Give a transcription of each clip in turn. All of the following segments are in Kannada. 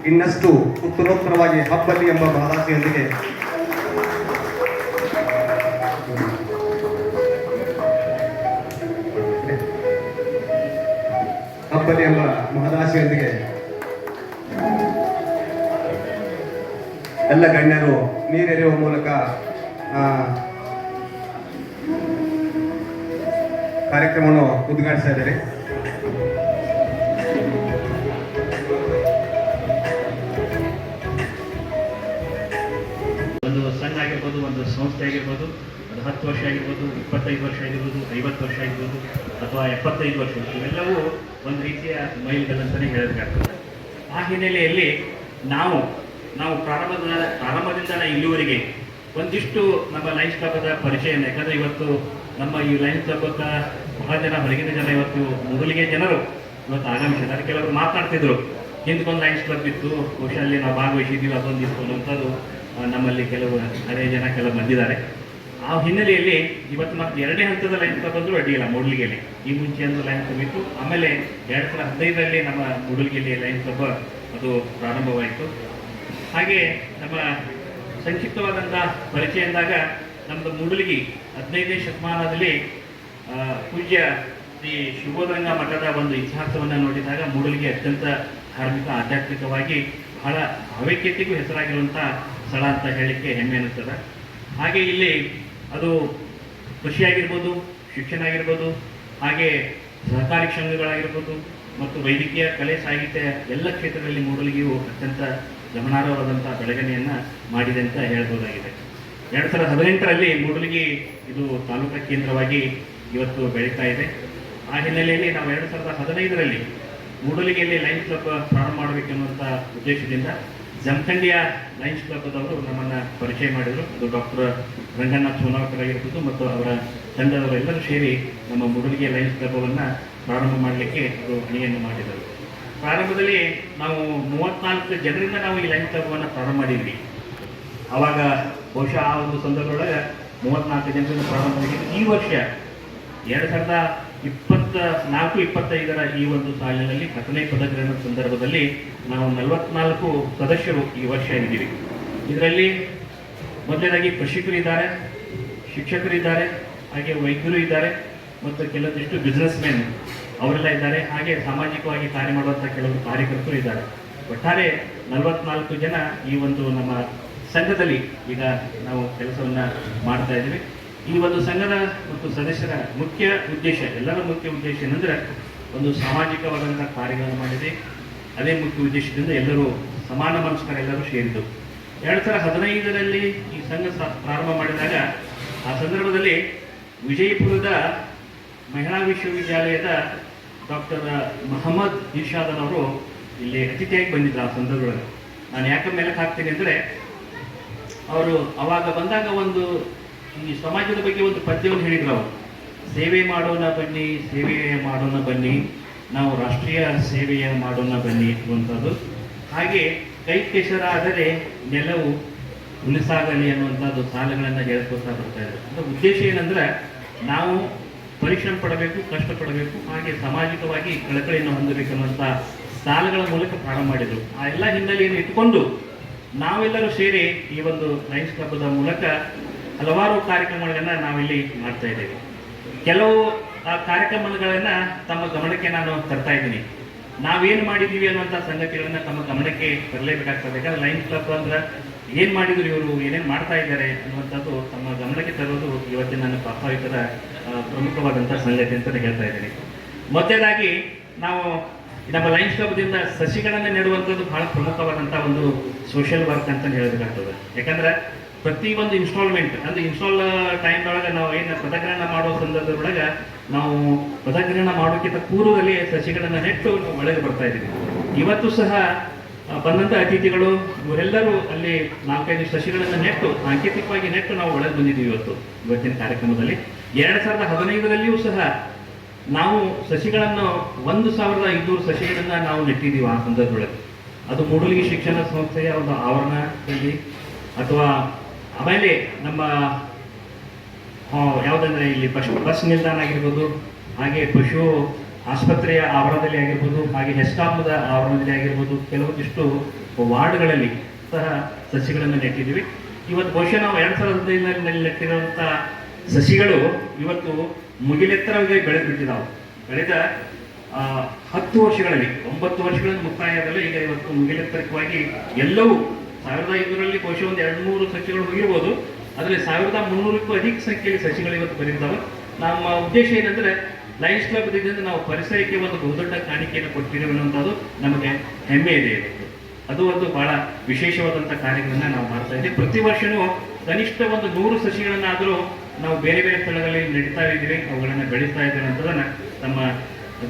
ಇನ್ನಷ್ಟು ಉತ್ತರೋತ್ತರವಾಗಿ ಹಬ್ಬಲಿ ಎಂಬ ಮಹದಾಸೆಯೊಂದಿಗೆ ಹಬ್ಬಲಿ ಎಂಬ ಮಹದಾಸೆಯೊಂದಿಗೆ ಎಲ್ಲ ಗಣ್ಯರು ನೀರೆರೆಯುವ ಮೂಲಕ ಕಾರ್ಯಕ್ರಮವನ್ನು ಉದ್ಘಾಟಿಸ್ತಾ ಇದ್ದಾರೆ. ಒಂದು ಸಂಘ ಆಗಿರ್ಬೋದು, ಒಂದು ಸಂಸ್ಥೆ ಆಗಿರ್ಬೋದು, ಅದು 10 ವರ್ಷ ಆಗಿರ್ಬೋದು, 25 ವರ್ಷ ಆಗಿರ್ಬೋದು, 50 ವರ್ಷ ಆಗಿರ್ಬೋದು ಅಥವಾ 75 ವರ್ಷ, ಇವೆಲ್ಲವೂ ಒಂದು ರೀತಿಯ ಮೈಲಿಗಲ್ಲಂತಲೇ ಹೇಳಬೇಕಾಗ್ತದೆ. ಆ ಹಿನ್ನೆಲೆಯಲ್ಲಿ ನಾವು ಪ್ರಾರಂಭದಿಂದ ಇಲ್ಲಿವರೆಗೆ ಒಂದಿಷ್ಟು ನಮ್ಮ ಲಯನ್ಸ್ ಕ್ಲಬ್ದ ಪರಿಚಯ, ಯಾಕಂದರೆ ಇವತ್ತು ನಮ್ಮ ಈ ಲಯನ್ಸ್ ಕ್ಲಬ್ದ ಬಹಳ ಜನ ಹೊರಗಿನ ಜನ ಇವತ್ತು ಮೊದಲಿಗೆ ಜನರು ಇವತ್ತು ಆಗಮಿಸಿದ್ದಾರೆ. ಕೆಲವರು ಮಾತನಾಡ್ತಿದ್ರು, ಹಿಂದಕ್ಕೊಂದು ಲಯನ್ಸ್ ಕ್ಲಬ್ ಇತ್ತು, ಬಹುಶಃ ಅಲ್ಲಿ ನಾವು ಭಾಗವಹಿಸಿದ್ದೀವಿ, ಅದೊಂದು ಇತ್ತು ಅನ್ನೋಂಥದ್ದು ನಮ್ಮಲ್ಲಿ ಕೆಲವು ಹಳೆಯ ಜನ ಕೆಲವು ಬಂದಿದ್ದಾರೆ. ಆ ಹಿನ್ನೆಲೆಯಲ್ಲಿ ಇವತ್ತು ಮತ್ತೆ 2ನೇ ಹಂತದ ಲಯನ್ಸ್ ಕ್ಲಬ್ ಅಂದರೂ ಅಡ್ಡಿಯಿಲ್ಲ. ಮೂಡಲ್ಗಿಯಲ್ಲಿ ಈ ಮುಂಚೆ ಒಂದು ಲಯನ್ಸ್ ಕ್ಲಬ್ ಇತ್ತು, ಆಮೇಲೆ 2015ರಲ್ಲಿ ನಮ್ಮ ಮೂಡಲ್ಗಿಯಲ್ಲಿ ಲಯನ್ಸ್ ಕ್ಲಬ್ ಅದು ಪ್ರಾರಂಭವಾಯಿತು. ಹಾಗೆ ನಮ್ಮ ಸಂಕ್ಷಿಪ್ತವಾದಂಥ ಪರಿಚಯ ಅಂದಾಗ ನಮ್ಮದು ಮೂಡಲ್ಗಿ 15ನೇ ಶತಮಾನದಲ್ಲಿ ಪೂಜ್ಯ ಶ್ರೀ ಶಿವೋದಂಗ ಮಠದ ಒಂದು ಇತಿಹಾಸವನ್ನು ನೋಡಿದಾಗ ಮೂಡಲ್ಗಿ ಅತ್ಯಂತ ಧಾರ್ಮಿಕ ಆಧ್ಯಾತ್ಮಿಕವಾಗಿ ಬಹಳ ಭಾವೈಕ್ಯತೆಗೂ ಹೆಸರಾಗಿರುವಂಥ ಸ್ಥಳ ಅಂತ ಹೇಳಲಿಕ್ಕೆ ಹೆಮ್ಮೆ ಅನ್ನಿಸ್ತದೆ. ಹಾಗೆ ಇಲ್ಲಿ ಅದು ಕೃಷಿ ಆಗಿರ್ಬೋದು, ಶಿಕ್ಷಣ ಆಗಿರ್ಬೋದು, ಹಾಗೆ ಸಹಕಾರಿ ಸಂಘಗಳಾಗಿರ್ಬೋದು ಮತ್ತು ವೈದ್ಯಕೀಯ ಕಲೆ ಸಾಹಿತ್ಯ ಎಲ್ಲ ಕ್ಷೇತ್ರದಲ್ಲಿ ಮೂಡಲ್ಗಿಯು ಅತ್ಯಂತ ಗಮನಾರ್ಹವಾದಂಥ ಬೆಳವಣಿಗೆಯನ್ನು ಮಾಡಿದೆ ಅಂತ ಹೇಳ್ಬೋದಾಗಿದೆ. 2018ರಲ್ಲಿ ಮೂಡಲ್ಗಿ ಇದು ತಾಲೂಕಾ ಕೇಂದ್ರವಾಗಿ ಇವತ್ತು ಬೆಳೀತಾ ಇದೆ. ಆ ಹಿನ್ನೆಲೆಯಲ್ಲಿ ನಾವು 2015ರಲ್ಲಿ ಮೂಡಲ್ಗಿಯಲ್ಲಿ ಲಯನ್ಸ್ ಕ್ಲಬ್ ಪ್ರಾರಂಭ ಮಾಡಬೇಕೆನ್ನುವಂಥ ಉದ್ದೇಶದಿಂದ ಜಮಖಂಡಿಯ ಲಯನ್ಸ್ ಕ್ಲಬ್ದವರು ನಮ್ಮನ್ನು ಪರಿಚಯ ಮಾಡಿದರು. ಅದು ಡಾಕ್ಟರ್ ರಂಗನಾಥ್ ಸೋನಾವಕರ್ ಆಗಿರ್ಬೋದು ಮತ್ತು ಅವರ ತಂಡದವರೆಲ್ಲರೂ ಸೇರಿ ನಮ್ಮ ಮೂಡಲ್ಗಿ ಲಯನ್ಸ್ ಕ್ಲಬ್ವನ್ನು ಪ್ರಾರಂಭ ಮಾಡಲಿಕ್ಕೆ ಅದು ಅಣಿಯನ್ನು ಮಾಡಿದರು. ಪ್ರಾರಂಭದಲ್ಲಿ ನಾವು 34 ಜನರಿಂದ ನಾವು ಈ ಲಯನ್ಸ್ ಕ್ಲಬ್ವನ್ನು ಪ್ರಾರಂಭ ಮಾಡಿದ್ವಿ. ಆವಾಗ ಬಹುಶಃ ಆ ಒಂದು ಸಂದರ್ಭದೊಳಗೆ 34 ಜನರಿಂದ ಪ್ರಾರಂಭ ಮಾಡಿದ್ವಿ. ಈ ವರ್ಷ 2024-25ರ ಈ ಒಂದು ಸಾಲಿನಲ್ಲಿ 10ನೇ ಪದಗ್ರಹಣದ ಸಂದರ್ಭದಲ್ಲಿ ನಾವು 44 ಸದಸ್ಯರು ಈ ವರ್ಷ ಇದ್ದೀವಿ. ಇದರಲ್ಲಿ ಮೊದಲನೇದಾಗಿ ಕೃಷಿಕರು ಇದ್ದಾರೆ, ಶಿಕ್ಷಕರಿದ್ದಾರೆ, ಹಾಗೆ ವೈದ್ಯರು ಇದ್ದಾರೆ ಮತ್ತು ಕೆಲವೊಂದಿಷ್ಟು ಬಿಸ್ನೆಸ್ ಮೆನ್ ಅವರೆಲ್ಲ ಇದ್ದಾರೆ. ಹಾಗೆ ಸಾಮಾಜಿಕವಾಗಿ ಕಾರ್ಯ ಮಾಡುವಂಥ ಕೆಲವರು ಕಾರ್ಯಕರ್ತರು ಇದ್ದಾರೆ. ಒಟ್ಟಾರೆ 44 ಜನ ಈ ಒಂದು ನಮ್ಮ ಸಂಘದಲ್ಲಿ ಈಗ ನಾವು ಕೆಲಸವನ್ನು ಮಾಡ್ತಾ ಇದ್ದೀವಿ. ಈ ಒಂದು ಸಂಘದ ಮತ್ತು ಸದಸ್ಯರ ಮುಖ್ಯ ಉದ್ದೇಶ, ಎಲ್ಲರ ಮುಖ್ಯ ಉದ್ದೇಶ ಏನಂದರೆ ಒಂದು ಸಾಮಾಜಿಕವಾದಂಥ ಕಾರ್ಯಗಳನ್ನು ಮಾಡಿದೆ. ಅದೇ ಮುಖ್ಯ ಉದ್ದೇಶದಿಂದ ಎಲ್ಲರೂ ಸಮಾನ ಮನಸ್ಕರೆಲ್ಲರೂ ಸೇರಿದ್ದು. 2015ರಲ್ಲಿ ಈ ಸಂಘ ಪ್ರಾರಂಭ ಮಾಡಿದಾಗ ಆ ಸಂದರ್ಭದಲ್ಲಿ ವಿಜಯಪುರದ ಮಹಿಳಾ ವಿಶ್ವವಿದ್ಯಾಲಯದ ಡಾಕ್ಟರ್ ಮೊಹಮ್ಮದ್ ಇರ್ಷಾದನ್ ಅವರು ಇಲ್ಲಿ ಅತಿಥಿಯಾಗಿ ಬಂದಿದ್ರು. ಆ ಸಂದರ್ಭದಲ್ಲಿ ನಾನು ಯಾಕೆ ಮೇಲಕ್ಕೆ ಹಾಕ್ತೀನಿ ಅಂದರೆ, ಅವರು ಅವಾಗ ಬಂದಾಗ ಒಂದು ಈ ಸಮಾಜದ ಬಗ್ಗೆ ಒಂದು ಪದ್ಯವನ್ನು ಹೇಳಿದ್ರು. ಅವರು ಸೇವೆ ಮಾಡೋಣ ಬನ್ನಿ, ಸೇವೆ ಮಾಡೋಣ ಬನ್ನಿ, ನಾವು ರಾಷ್ಟ್ರೀಯ ಸೇವೆಯ ಮಾಡೋಣ ಬನ್ನಿ ಅನ್ನುವಂಥದ್ದು. ಹಾಗೆ ಕೈ ಕೆಸರಾದರೆ ನೆಲವು ಉಳಿಸಾಗಲಿ ಅನ್ನುವಂಥದ್ದು ಸಾಲುಗಳನ್ನು ಹೇಳ್ಕೊತಾ ಬರ್ತಾ ಇದ್ದಾರೆ. ಅದರ ಉದ್ದೇಶ ಏನಂದ್ರೆ, ನಾವು ಪರಿಶ್ರಮ ಪಡಬೇಕು, ಕಷ್ಟಪಡಬೇಕು, ಹಾಗೆ ಸಾಮಾಜಿಕವಾಗಿ ಕಳಕಳಿಯನ್ನು ಹೊಂದಬೇಕು ಅನ್ನುವಂಥ ಸಾಲುಗಳ ಮೂಲಕ ಪ್ರಾರಂಭ ಮಾಡಿದರು. ಆ ಎಲ್ಲ ಹಿನ್ನೆಲೆಯನ್ನು ಇಟ್ಟುಕೊಂಡು ನಾವೆಲ್ಲರೂ ಸೇರಿ ಈ ಒಂದು ಲಯನ್ಸ್ ಕ್ಲಬ್ದ ಮೂಲಕ ಹಲವಾರು ಕಾರ್ಯಕ್ರಮಗಳನ್ನು ನಾವಿಲ್ಲಿ ಮಾಡ್ತಾ ಇದ್ದೇವೆ. ಕೆಲವು ಕಾರ್ಯಕ್ರಮಗಳನ್ನು ತಮ್ಮ ಗಮನಕ್ಕೆ ನಾನು ತರ್ತಾ ಇದ್ದೀನಿ. ನಾವೇನು ಮಾಡಿದ್ದೀವಿ ಅನ್ನುವಂಥ ಸಂಗತಿಗಳನ್ನು ತಮ್ಮ ಗಮನಕ್ಕೆ ತರಲೇಬೇಕಾಗ್ತದೆ. ಯಾಕಂದ್ರೆ ಲಯನ್ಸ್ ಕ್ಲಬ್ ಅಂದ್ರೆ ಏನು ಮಾಡಿದ್ರು ಇವರು, ಏನೇನು ಮಾಡ್ತಾ ಇದ್ದಾರೆ ಅನ್ನುವಂಥದ್ದು ತಮ್ಮ ಗಮನಕ್ಕೆ ತರೋದು ಇವತ್ತಿನ ನನ್ನ ಪ್ರಾಸ್ತಾವಿಕದ ಪ್ರಮುಖವಾದಂಥ ಸಂಗತಿ ಅಂತಲೇ ಹೇಳ್ತಾ ಇದ್ದೀನಿ. ಮೊದಲನೇದಾಗಿ ನಾವು ನಮ್ಮ ಲಯನ್ಸ್ ಕ್ಲಬ್ದಿಂದ ಸಸಿಗಳನ್ನು ನೆಡುವಂಥದ್ದು ಬಹಳ ಪ್ರಮುಖವಾದಂಥ ಒಂದು ಸೋಷಿಯಲ್ ವರ್ಕ್ ಅಂತಲೇ ಹೇಳಬೇಕಾಗ್ತದೆ. ಯಾಕಂದ್ರೆ ಪ್ರತಿ ಒಂದು ಇನ್ಸ್ಟಾಲ್ಮೆಂಟ್ ಅಂದರೆ ಇನ್ಸ್ಟಾಲ್ ಟೈಮ್ದೊಳಗೆ ನಾವು ಏನು ಪದಗ್ರಹಣ ಮಾಡುವ ಸಂದರ್ಭದೊಳಗೆ ನಾವು ಪದಗ್ರಹಣ ಮಾಡೋಕ್ಕಿಂತ ಪೂರ್ವದಲ್ಲಿ ಸಸಿಗಳನ್ನು ನೆಟ್ಟು ಒಳಗೆ ಬರ್ತಾ ಇದ್ದೀವಿ. ಇವತ್ತು ಸಹ ಬಂದಂಥ ಅತಿಥಿಗಳು ಇವರೆಲ್ಲರೂ ಅಲ್ಲಿ 4-5 ಸಸಿಗಳನ್ನು ನೆಟ್ಟು ಸಾಂಕೇತಿಕವಾಗಿ ನೆಟ್ಟು ನಾವು ಒಳಗೆ ಬಂದಿದ್ದೀವಿ ಇವತ್ತಿನ ಕಾರ್ಯಕ್ರಮದಲ್ಲಿ. 2015ರಲ್ಲಿಯೂ ಸಹ ನಾವು ಸಸಿಗಳನ್ನು 1500 ಸಸಿಗಳನ್ನು ನಾವು ನೆಟ್ಟಿದ್ದೀವಿ ಆ ಸಂದರ್ಭದೊಳಗೆ. ಅದು ಮೂಡಲ್ಗಿ ಶಿಕ್ಷಣ ಸಂಸ್ಥೆಯ ಒಂದು ಆವರಣದಲ್ಲಿ ಅಥವಾ ಆಮೇಲೆ ನಮ್ಮ ಯಾವುದಂದ್ರೆ ಇಲ್ಲಿ ಬಸ್ ನಿಲ್ದಾಣ ಆಗಿರ್ಬೋದು, ಹಾಗೆ ಪಶು ಆಸ್ಪತ್ರೆಯ ಆವರಣದಲ್ಲಿ ಆಗಿರ್ಬೋದು, ಹಾಗೆ ಹೆಸ್ಕಾಂದ ಆವರಣದಲ್ಲಿ ಆಗಿರ್ಬೋದು, ಕೆಲವೊಂದಿಷ್ಟು ವಾರ್ಡ್ಗಳಲ್ಲಿ ಸಹ ಸಸಿಗಳನ್ನು ನೆಟ್ಟಿದ್ದೀವಿ. ಇವತ್ತು ಬಹುಶಃ ನಾವು 2015ರಲ್ಲಿ ನೆಟ್ಟಿರುವಂಥ ಸಸಿಗಳು ಇವತ್ತು ಮುಗಿಲೆತ್ತರವಾಗಿ ಬೆಳೆದ್ಬಿಟ್ಟಿದ್ದಾವೆ. ಬೆಳೆದ 10 ವರ್ಷಗಳಲ್ಲಿ 9 ವರ್ಷಗಳನ್ನು ಮುಕ್ತಾಯದಲ್ಲ, ಈಗ ಇವತ್ತು ಮುಗಿಲೆತ್ತರವಾಗಿ ಎಲ್ಲವೂ 1500ರಲ್ಲಿ ಬಹುಶಃ ಒಂದು 200 ಸಸಿಗಳು ಹೋಗಿರ್ಬೋದು, ಅದರಲ್ಲಿ 1300ಕ್ಕೂ ಅಧಿಕ ಸಂಖ್ಯೆಯಲ್ಲಿ ಸಸಿಗಳು ಇವತ್ತು ಬಂದಿದ್ದಾವೆ. ನಮ್ಮ ಉದ್ದೇಶ ಏನಂದ್ರೆ ಲಯನ್ಸ್ ಕ್ಲಬ್ ಇದರಿಂದ ನಾವು ಪರಿಸರಕ್ಕೆ ಒಂದು ಬಹುದೊಡ್ಡ ಕಾಣಿಕೆಯನ್ನು ಕೊಟ್ಟಿದ್ದೇವೆ ಅನ್ನೋಂಥದ್ದು ನಮಗೆ ಹೆಮ್ಮೆ ಇದೆ. ಅದು ಒಂದು ಬಹಳ ವಿಶೇಷವಾದಂಥ ಕಾರ್ಯಗಳನ್ನ ನಾವು ಮಾಡ್ತಾ ಇದ್ದೀವಿ. ಪ್ರತಿ ವರ್ಷವೂ ಕನಿಷ್ಠ ಒಂದು 100 ಸಸಿಗಳನ್ನಾದರೂ ನಾವು ಬೇರೆ ಬೇರೆ ಸ್ಥಳಗಳಲ್ಲಿ ನೆಡ್ತಾ ಇದ್ದೀವಿ, ಅವುಗಳನ್ನು ಬೆಳೀತಾ ಇದ್ದೇವೆ ಅಂತದನ್ನ ನಮ್ಮ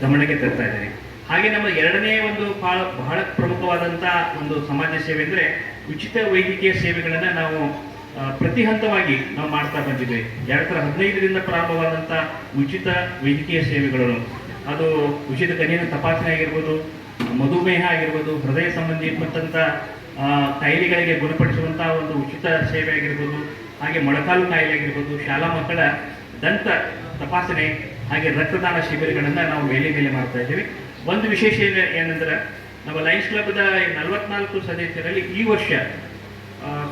ಗಮನಕ್ಕೆ ತರ್ತಾ ಇದ್ದೀವಿ. ಹಾಗೆ ನಮ್ಮ ಎರಡನೇ ಒಂದು ಬಹಳ ಪ್ರಮುಖವಾದಂಥ ಒಂದು ಸಮಾಜ ಸೇವೆ ಅಂದರೆ ಉಚಿತ ವೈದ್ಯಕೀಯ ಸೇವೆಗಳನ್ನು ನಾವು ಪ್ರತಿ ಹಂತವಾಗಿ ನಾವು ಮಾಡ್ತಾ ಬಂದಿದ್ದೇವೆ. 2015ರಿಂದ ಪ್ರಾರಂಭವಾದಂಥ ಉಚಿತ ವೈದ್ಯಕೀಯ ಸೇವೆಗಳು, ಅದು ಉಚಿತ ಕಣ್ಣಿನ ತಪಾಸಣೆ ಆಗಿರ್ಬೋದು, ಮಧುಮೇಹ ಆಗಿರ್ಬೋದು, ಹೃದಯ ಸಂಬಂಧಿಪಟ್ಟಂಥ ಕಾಯಿಲೆಗಳಿಗೆ ಗುಣಪಡಿಸುವಂಥ ಒಂದು ಉಚಿತ ಸೇವೆ ಆಗಿರ್ಬೋದು, ಹಾಗೆ ಮೊಳಕಾಲು ಕಾಯಿಲೆ ಆಗಿರ್ಬೋದು, ಶಾಲಾ ಮಕ್ಕಳ ದಂತ ತಪಾಸಣೆ, ಹಾಗೆ ರಕ್ತದಾನ ಶಿಬಿರಗಳನ್ನು ನಾವು ಮೇಲೆ ಮಾಡ್ತಾ ಇದ್ದೀವಿ. ಒಂದು ವಿಶೇಷ ಏನಂದ್ರೆ ನಮ್ಮ ಲಯನ್ಸ್ ಕ್ಲಬ್ದ 44 ಸದಸ್ಯರಲ್ಲಿ ಈ ವರ್ಷ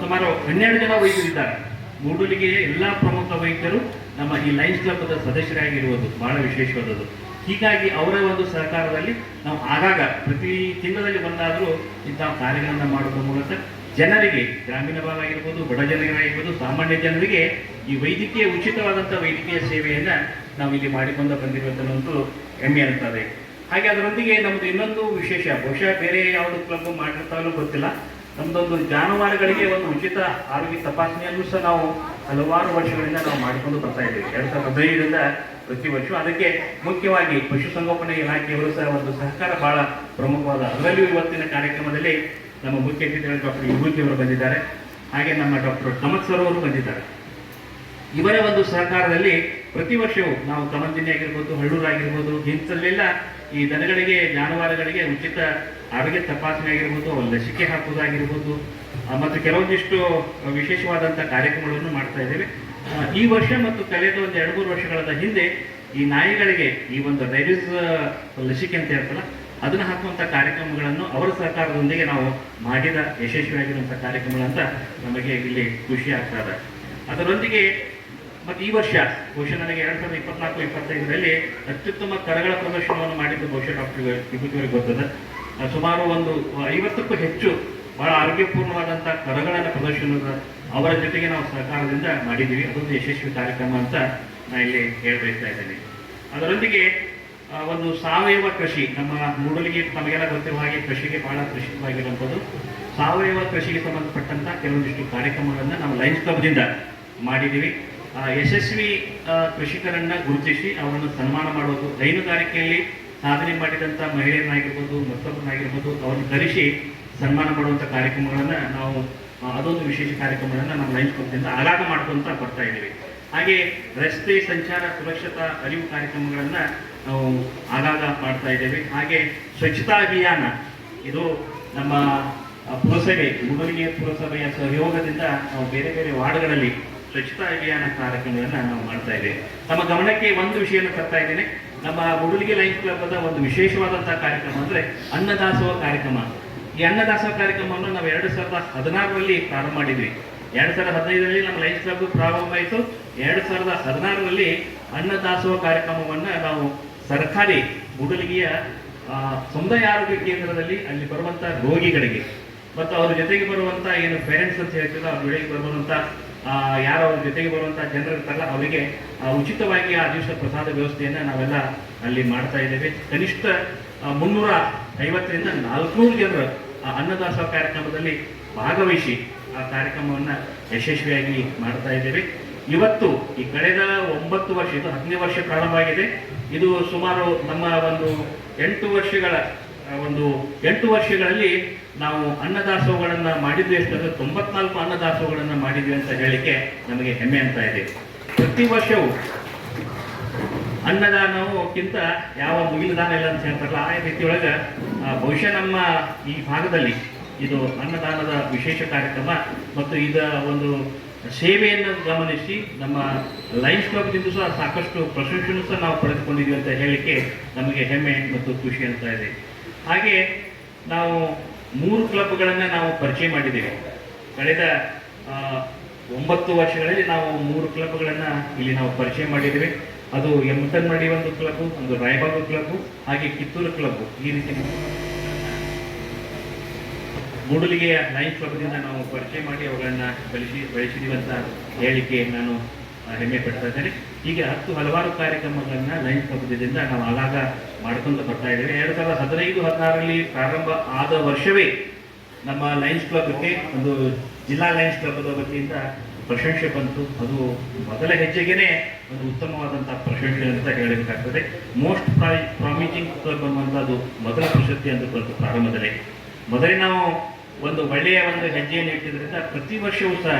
ಸುಮಾರು 12 ಜನ ವೈದ್ಯರಿದ್ದಾರೆ. ಮೂಡೂರಿಗೆ ಎಲ್ಲ ಪ್ರಮುಖ ವೈದ್ಯರು ನಮ್ಮ ಈ ಲಯನ್ಸ್ ಕ್ಲಬ್ದ ಸದಸ್ಯರಾಗಿರುವುದು ಬಹಳ ವಿಶೇಷವಾದದ್ದು. ಹೀಗಾಗಿ ಅವರ ಒಂದು ಸಹಕಾರದಲ್ಲಿ ನಾವು ಆಗಾಗ ಪ್ರತಿ ತಿಂಗಳಲ್ಲಿ ಒಂದಾದರೂ ಇಂತಹ ಕಾರ್ಯಗಳನ್ನು ಮಾಡೋದ್ರ ಮೂಲಕ ಜನರಿಗೆ, ಗ್ರಾಮೀಣ ಭಾಗ ಆಗಿರ್ಬೋದು, ಬಡ ಜನರಿಗಾಗಿರ್ಬೋದು, ಸಾಮಾನ್ಯ ಜನರಿಗೆ ಈ ವೈದ್ಯಕೀಯ ಉಚಿತವಾದಂಥ ವೈದ್ಯಕೀಯ ಸೇವೆಯನ್ನು ನಾವು ಇಲ್ಲಿ ಮಾಡಿಕೊಂಡು ಬಂದಿರುವಂಥದ್ದು ಹೆಮ್ಮೆ ಅಂತದೆ. ಹಾಗೆ ಅದರೊಂದಿಗೆ ನಮ್ಮದು ಇನ್ನೊಂದು ವಿಶೇಷ, ಬಹುಶಃ ಬೇರೆ ಯಾವುದು ಕ್ಲಬ್ ಮಾಡಿರ್ತಾವೋ ಗೊತ್ತಿಲ್ಲ, ನಮ್ಮದೊಂದು ಜಾನುವಾರುಗಳಿಗೆ ಒಂದು ಉಚಿತ ಆರೋಗ್ಯ ತಪಾಸಣೆಯನ್ನು ಸಹ ನಾವು ಹಲವಾರು ವರ್ಷಗಳಿಂದ ನಾವು ಮಾಡಿಕೊಂಡು ಬರ್ತಾ ಇದ್ದೀವಿ. 2015ರಿಂದ ಪ್ರತಿ ವರ್ಷ. ಅದಕ್ಕೆ ಮುಖ್ಯವಾಗಿ ಪಶುಸಂಗೋಪನಾ ಇಲಾಖೆಯವರು ಸಹ ಒಂದು ಸಹಕಾರ ಬಹಳ ಪ್ರಮುಖವಾದ. ಅದರಲ್ಲಿಯೂ ಇವತ್ತಿನ ಕಾರ್ಯಕ್ರಮದಲ್ಲಿ ನಮ್ಮ ಮುಖ್ಯ ಅತಿಥಿಗಳು ಡಾಕ್ಟರ್ ವಿಭೂತಿ ಅವರು ಬಂದಿದ್ದಾರೆ, ಹಾಗೆ ನಮ್ಮ ಡಾಕ್ಟರ್ ಕಮತ್ ಸರ್ ಅವರು ಬಂದಿದ್ದಾರೆ. ಇವರ ಒಂದು ಸಹಕಾರದಲ್ಲಿ ಪ್ರತಿ ವರ್ಷವೂ ನಾವು ಕಮಂದಿನಿ ಆಗಿರ್ಬೋದು, ಹಳ್ಳೂರು ಆಗಿರ್ಬೋದು, ಇಂಥಲ್ಲೆಲ್ಲ ಈ ದನಗಳಿಗೆ, ಜಾನುವಾರುಗಳಿಗೆ ಉಚಿತ ಆರೋಗ್ಯ ತಪಾಸಣೆ ಆಗಿರ್ಬೋದು, ಲಸಿಕೆ ಹಾಕುವುದಾಗಿರ್ಬೋದು, ಮತ್ತು ಕೆಲವೊಂದಿಷ್ಟು ವಿಶೇಷವಾದಂಥ ಕಾರ್ಯಕ್ರಮಗಳನ್ನು ಮಾಡ್ತಾ ಇದ್ದೇವೆ. ಈ ವರ್ಷ ಮತ್ತು ಕಳೆದ ಒಂದು 2-3 ವರ್ಷಗಳ ಹಿಂದೆ ಈ ನಾಯಿಗಳಿಗೆ ಈ ಒಂದು ರೈಬಿಸ್ ಲಸಿಕೆ ಅಂತ ಹೇಳ್ತಲ್ಲ, ಅದನ್ನು ಹಾಕುವಂಥ ಕಾರ್ಯಕ್ರಮಗಳನ್ನು ಅವರ ಸಹಕಾರದೊಂದಿಗೆ ನಾವು ಮಾಡಿದ ಯಶಸ್ವಿಯಾಗಿರುವಂಥ ಕಾರ್ಯಕ್ರಮಗಳಂತ ನಮಗೆ ಇಲ್ಲಿ ಖುಷಿ ಆಗ್ತಾ ಇದೆ. ಅದರೊಂದಿಗೆ ಮತ್ತು ಈ ವರ್ಷ ಬಹುಶಃ ನನಗೆ 2024-25ರಲ್ಲಿ ಅತ್ಯುತ್ತಮ ಕರಗಳ ಪ್ರದರ್ಶನವನ್ನು ಮಾಡಿದ್ದು ಬಹುಶಃ ಡಾಕ್ಟರ್ ವಿಭೂತಿ ಅವರಿಗೆ ಗೊತ್ತದೆ. ಸುಮಾರು ಒಂದು 50ಕ್ಕೂ ಹೆಚ್ಚು ಬಹಳ ಆರೋಗ್ಯಪೂರ್ಣವಾದಂಥ ಕರಗಳನ್ನು ಪ್ರದರ್ಶನದ ಅವರ ಜೊತೆಗೆ ನಾವು ಸಹಕಾರದಿಂದ ಮಾಡಿದ್ದೀವಿ. ಅದೊಂದು ಯಶಸ್ವಿ ಕಾರ್ಯಕ್ರಮ ಅಂತ ನಾನು ಇಲ್ಲಿ ಹೇಳಬಯಸ್ತಾ ಇದ್ದೇನೆ. ಅದರೊಂದಿಗೆ ಒಂದು ಸಾವಯವ ಕೃಷಿ, ನಮ್ಮ ಮೂಡಲಿಗೆ ತಮಗೆಲ್ಲ ಗೊತ್ತಿರುವ ಹಾಗೆ ಕೃಷಿಗೆ ಬಹಳ ಪ್ರಸಿದ್ಧವಾಗಿರುವಂಥದ್ದು. ಸಾವಯವ ಕೃಷಿಗೆ ಸಂಬಂಧಪಟ್ಟಂಥ ಕೆಲವೊಂದಿಷ್ಟು ಕಾರ್ಯಕ್ರಮಗಳನ್ನು ನಾವು ಲಯನ್ಸ್ ಕ್ಲಬ್ದಿಂದ ಮಾಡಿದ್ದೀವಿ. ಯಶಸ್ವಿ ಕೃಷಿಕರನ್ನು ಗುರುತಿಸಿ ಅವರನ್ನು ಸನ್ಮಾನ ಮಾಡೋದು, ಹೈನುಗಾರಿಕೆಯಲ್ಲಿ ಸಾಧನೆ ಮಾಡಿದಂಥ ಮಹಿಳೆಯರನ್ನಾಗಿರ್ಬೋದು, ಮತ್ತೊಬ್ಬರನ್ನಾಗಿರ್ಬೋದು, ಅವ್ರನ್ನ ಕರೆಸಿ ಸನ್ಮಾನ ಮಾಡುವಂಥ ಕಾರ್ಯಕ್ರಮಗಳನ್ನು ನಾವು, ಅದೊಂದು ವಿಶೇಷ ಕಾರ್ಯಕ್ರಮಗಳನ್ನು ನಮ್ಮ ಲಯನ್ಸ್ ಕ್ಲಬ್ದಿಂದ ಆಗಾಗ ಮಾಡ್ಕೊತ ಬರ್ತಾ ಇದ್ದೀವಿ. ಹಾಗೆ ರಸ್ತೆ ಸಂಚಾರ ಸುರಕ್ಷತಾ ಅರಿವು ಕಾರ್ಯಕ್ರಮಗಳನ್ನು ನಾವು ಆಗಾಗ ಮಾಡ್ತಾ ಇದ್ದೇವೆ. ಹಾಗೆ ಸ್ವಚ್ಛತಾ ಅಭಿಯಾನ, ಇದು ನಮ್ಮ ಪುರಸಭೆ, ಮೂಡಲಿಗೆ ಪುರಸಭೆಯ ಸಹಯೋಗದಿಂದ ನಾವು ಬೇರೆ ಬೇರೆ ವಾರ್ಡ್ಗಳಲ್ಲಿ ಸ್ವಚ್ಛತಾ ಅಭಿಯಾನ ಕಾರ್ಯಕ್ರಮಗಳನ್ನು ನಾವು ಮಾಡ್ತಾ ಇದ್ದೇವೆ. ನಮ್ಮ ಗಮನಕ್ಕೆ ಒಂದು ವಿಷಯವನ್ನು ತರ್ತಾ ಇದ್ದೇನೆ. ನಮ್ಮ ಮೂಡಲಿಗೆ ಲಯನ್ಸ್ ಕ್ಲಬ್ದ ಒಂದು ವಿಶೇಷವಾದಂಥ ಕಾರ್ಯಕ್ರಮ ಅಂದರೆ ಅನ್ನದಾಸೋಹ ಕಾರ್ಯಕ್ರಮ. ಈ ಅನ್ನದಾಸೋಹ ಕಾರ್ಯಕ್ರಮವನ್ನು ನಾವು 2016ರಲ್ಲಿ ಪ್ರಾರಂಭ ಮಾಡಿದ್ವಿ. 2015ರಲ್ಲಿ ನಮ್ಮ ಲಯನ್ಸ್ ಕ್ಲಬ್ ಪ್ರಾರಂಭ ಆಯಿತು. 2016ರಲ್ಲಿ ಅನ್ನದಾಸೋಹ ಕಾರ್ಯಕ್ರಮವನ್ನು ನಾವು ಸರ್ಕಾರಿ ಮೂಡಲಿಗೆಯ ಸಮುದಾಯ ಆರೋಗ್ಯ ಕೇಂದ್ರದಲ್ಲಿ ಅಲ್ಲಿ ಬರುವಂಥ ರೋಗಿಗಳಿಗೆ ಮತ್ತು ಅವ್ರ ಜೊತೆಗೆ ಬರುವಂಥ ಏನು ಪೇರೆಂಟ್ಸ್ ಅಂತ ಹೇಳ್ತಿಲ್ಲ, ಅವ್ರ ಜೊತೆಗೆ ಬರುವಂಥ ಯಾರು ಅವ್ರ ಜೊತೆಗೆ ಬರುವಂಥ ಜನರು ಇರ್ತಾರಲ್ಲ, ಅವರಿಗೆ ಉಚಿತವಾಗಿ ಆ ದಿವಸ ಪ್ರಸಾದ ವ್ಯವಸ್ಥೆಯನ್ನು ನಾವೆಲ್ಲ ಅಲ್ಲಿ ಮಾಡ್ತಾ ಇದ್ದೇವೆ. ಕನಿಷ್ಠ 350ರಿಂದ 400 ಜನರು ಆ ಅನ್ನದಾಸೋಹ ಕಾರ್ಯಕ್ರಮದಲ್ಲಿ ಭಾಗವಹಿಸಿ ಆ ಕಾರ್ಯಕ್ರಮವನ್ನು ಯಶಸ್ವಿಯಾಗಿ ಮಾಡ್ತಾ ಇದ್ದೇವೆ. ಇವತ್ತು ಈ ಕಳೆದ 9 ವರ್ಷ, ಇದು 10ನೇ ವರ್ಷ ಪ್ರಾರಂಭ ಆಗಿದೆ. ಇದು ಸುಮಾರು ನಮ್ಮ ಒಂದು 8 ವರ್ಷಗಳಲ್ಲಿ ನಾವು ಅನ್ನದಾಸೋಹಗಳನ್ನು ಮಾಡಿದ್ವಿ. ಎಷ್ಟಂದ್ರೆ 94 ಅನ್ನದಾಸೋಹಗಳನ್ನು ಮಾಡಿದ್ವಿ ಅಂತ ಹೇಳಲಿಕ್ಕೆ ನಮಗೆ ಹೆಮ್ಮೆ ಅಂತ ಇದೆ. ಪ್ರತಿ ವರ್ಷವೂ ಅನ್ನದಾನಕ್ಕಿಂತ ಯಾವ ಮುಗಿಲದಾನ ಇಲ್ಲ ಅಂತ ಹೇಳ್ತಾರಲ್ಲ, ಆ ರೀತಿಯೊಳಗೆ ಬಹುಶಃ ನಮ್ಮ ಈ ಭಾಗದಲ್ಲಿ ಇದು ಅನ್ನದಾನದ ವಿಶೇಷ ಕಾರ್ಯಕ್ರಮ ಮತ್ತು ಇದ ಒಂದು ಸೇವೆಯನ್ನು ಗಮನಿಸಿ ನಮ್ಮ ಲಯನ್ಸ್ ಕ್ಲಬ್ದಿಂದ ಸಹ ಸಾಕಷ್ಟು ಪ್ರಶಂಸೆಯನ್ನು ಸಹ ನಾವು ಪಡೆದುಕೊಂಡಿದ್ದೀವಿ ಅಂತ ಹೇಳಲಿಕ್ಕೆ ನಮಗೆ ಹೆಮ್ಮೆ ಮತ್ತು ಖುಷಿ ಅಂತ ಇದೆ. ಹಾಗೆ ನಾವು 3 ಕ್ಲಬ್ಗಳನ್ನು ನಾವು ಪರಿಚಯ ಮಾಡಿದ್ದೇವೆ. ಕಳೆದ 9 ವರ್ಷಗಳಲ್ಲಿ ನಾವು 3 ಕ್ಲಬ್ಗಳನ್ನು ಇಲ್ಲಿ ನಾವು ಪರಿಚಯ ಮಾಡಿದ್ದೇವೆ. ಅದು ಯಮಟನ್ಮಡಿ ಒಂದು ಕ್ಲಬ್ಬು, ಒಂದು ರಾಯಬಾಗ ಕ್ಲಬ್ಬು, ಹಾಗೆ ಕಿತ್ತೂರು ಕ್ಲಬ್ಬು. ಈ ರೀತಿ ಮೂಡಲಿಗೆಯ ಲಯನ್ಸ್ ಕ್ಲಬ್ದಿಂದ ನಾವು ಪರಿಚಯ ಮಾಡಿ ಅವುಗಳನ್ನು ಬೆಳೆಸಿದ್ದೀವಿ ಅಂತ ಹೇಳಿಕೆ ನಾನು ಹೆಮ್ಮೆ ಪಡ್ತಾ ಇದ್ದೇನೆ. ಹೀಗೆ ಹಲವಾರು ಕಾರ್ಯಕ್ರಮಗಳನ್ನು ಲಯನ್ಸ್ ಕ್ಲಬ್ದಿಂದ ನಾವು ಆಗಾಗ ಮಾಡ್ಕೊಂಡು ಬರ್ತಾ ಇದ್ದೇವೆ. 2015-16ರಲ್ಲಿ ಪ್ರಾರಂಭ ಆದ ವರ್ಷವೇ ನಮ್ಮ ಲಯನ್ಸ್ ಕ್ಲಬ್ಗೆ ಒಂದು ಜಿಲ್ಲಾ ಲಯನ್ಸ್ ಕ್ಲಬ್ದ ವತಿಯಿಂದ ಪ್ರಶಂಸೆ ಬಂತು. ಅದು ಮೊದಲ ಹೆಜ್ಜೆಗೇನೆ ಒಂದು ಉತ್ತಮವಾದಂಥ ಪ್ರಶಂಸೆ ಅಂತ ಹೇಳಬೇಕಾಗ್ತದೆ. ಮೋಸ್ಟ್ ಪ್ರಾಮಿಸಿಂಗ್ ಕ್ಲಬ್ ಅನ್ನುವಂಥದ್ದು ಮೊದಲ ಪ್ರಶಸ್ತಿ ಅಂತ ಬಂತು ಪ್ರಾರಂಭದಲ್ಲಿ. ಮೊದಲೇ ನಾವು ಒಂದು ಒಳ್ಳೆಯ ಒಂದು ಹೆಜ್ಜೆಯನ್ನು ಇಟ್ಟಿದ್ದರಿಂದ ಪ್ರತಿ ವರ್ಷವೂ ಸಹ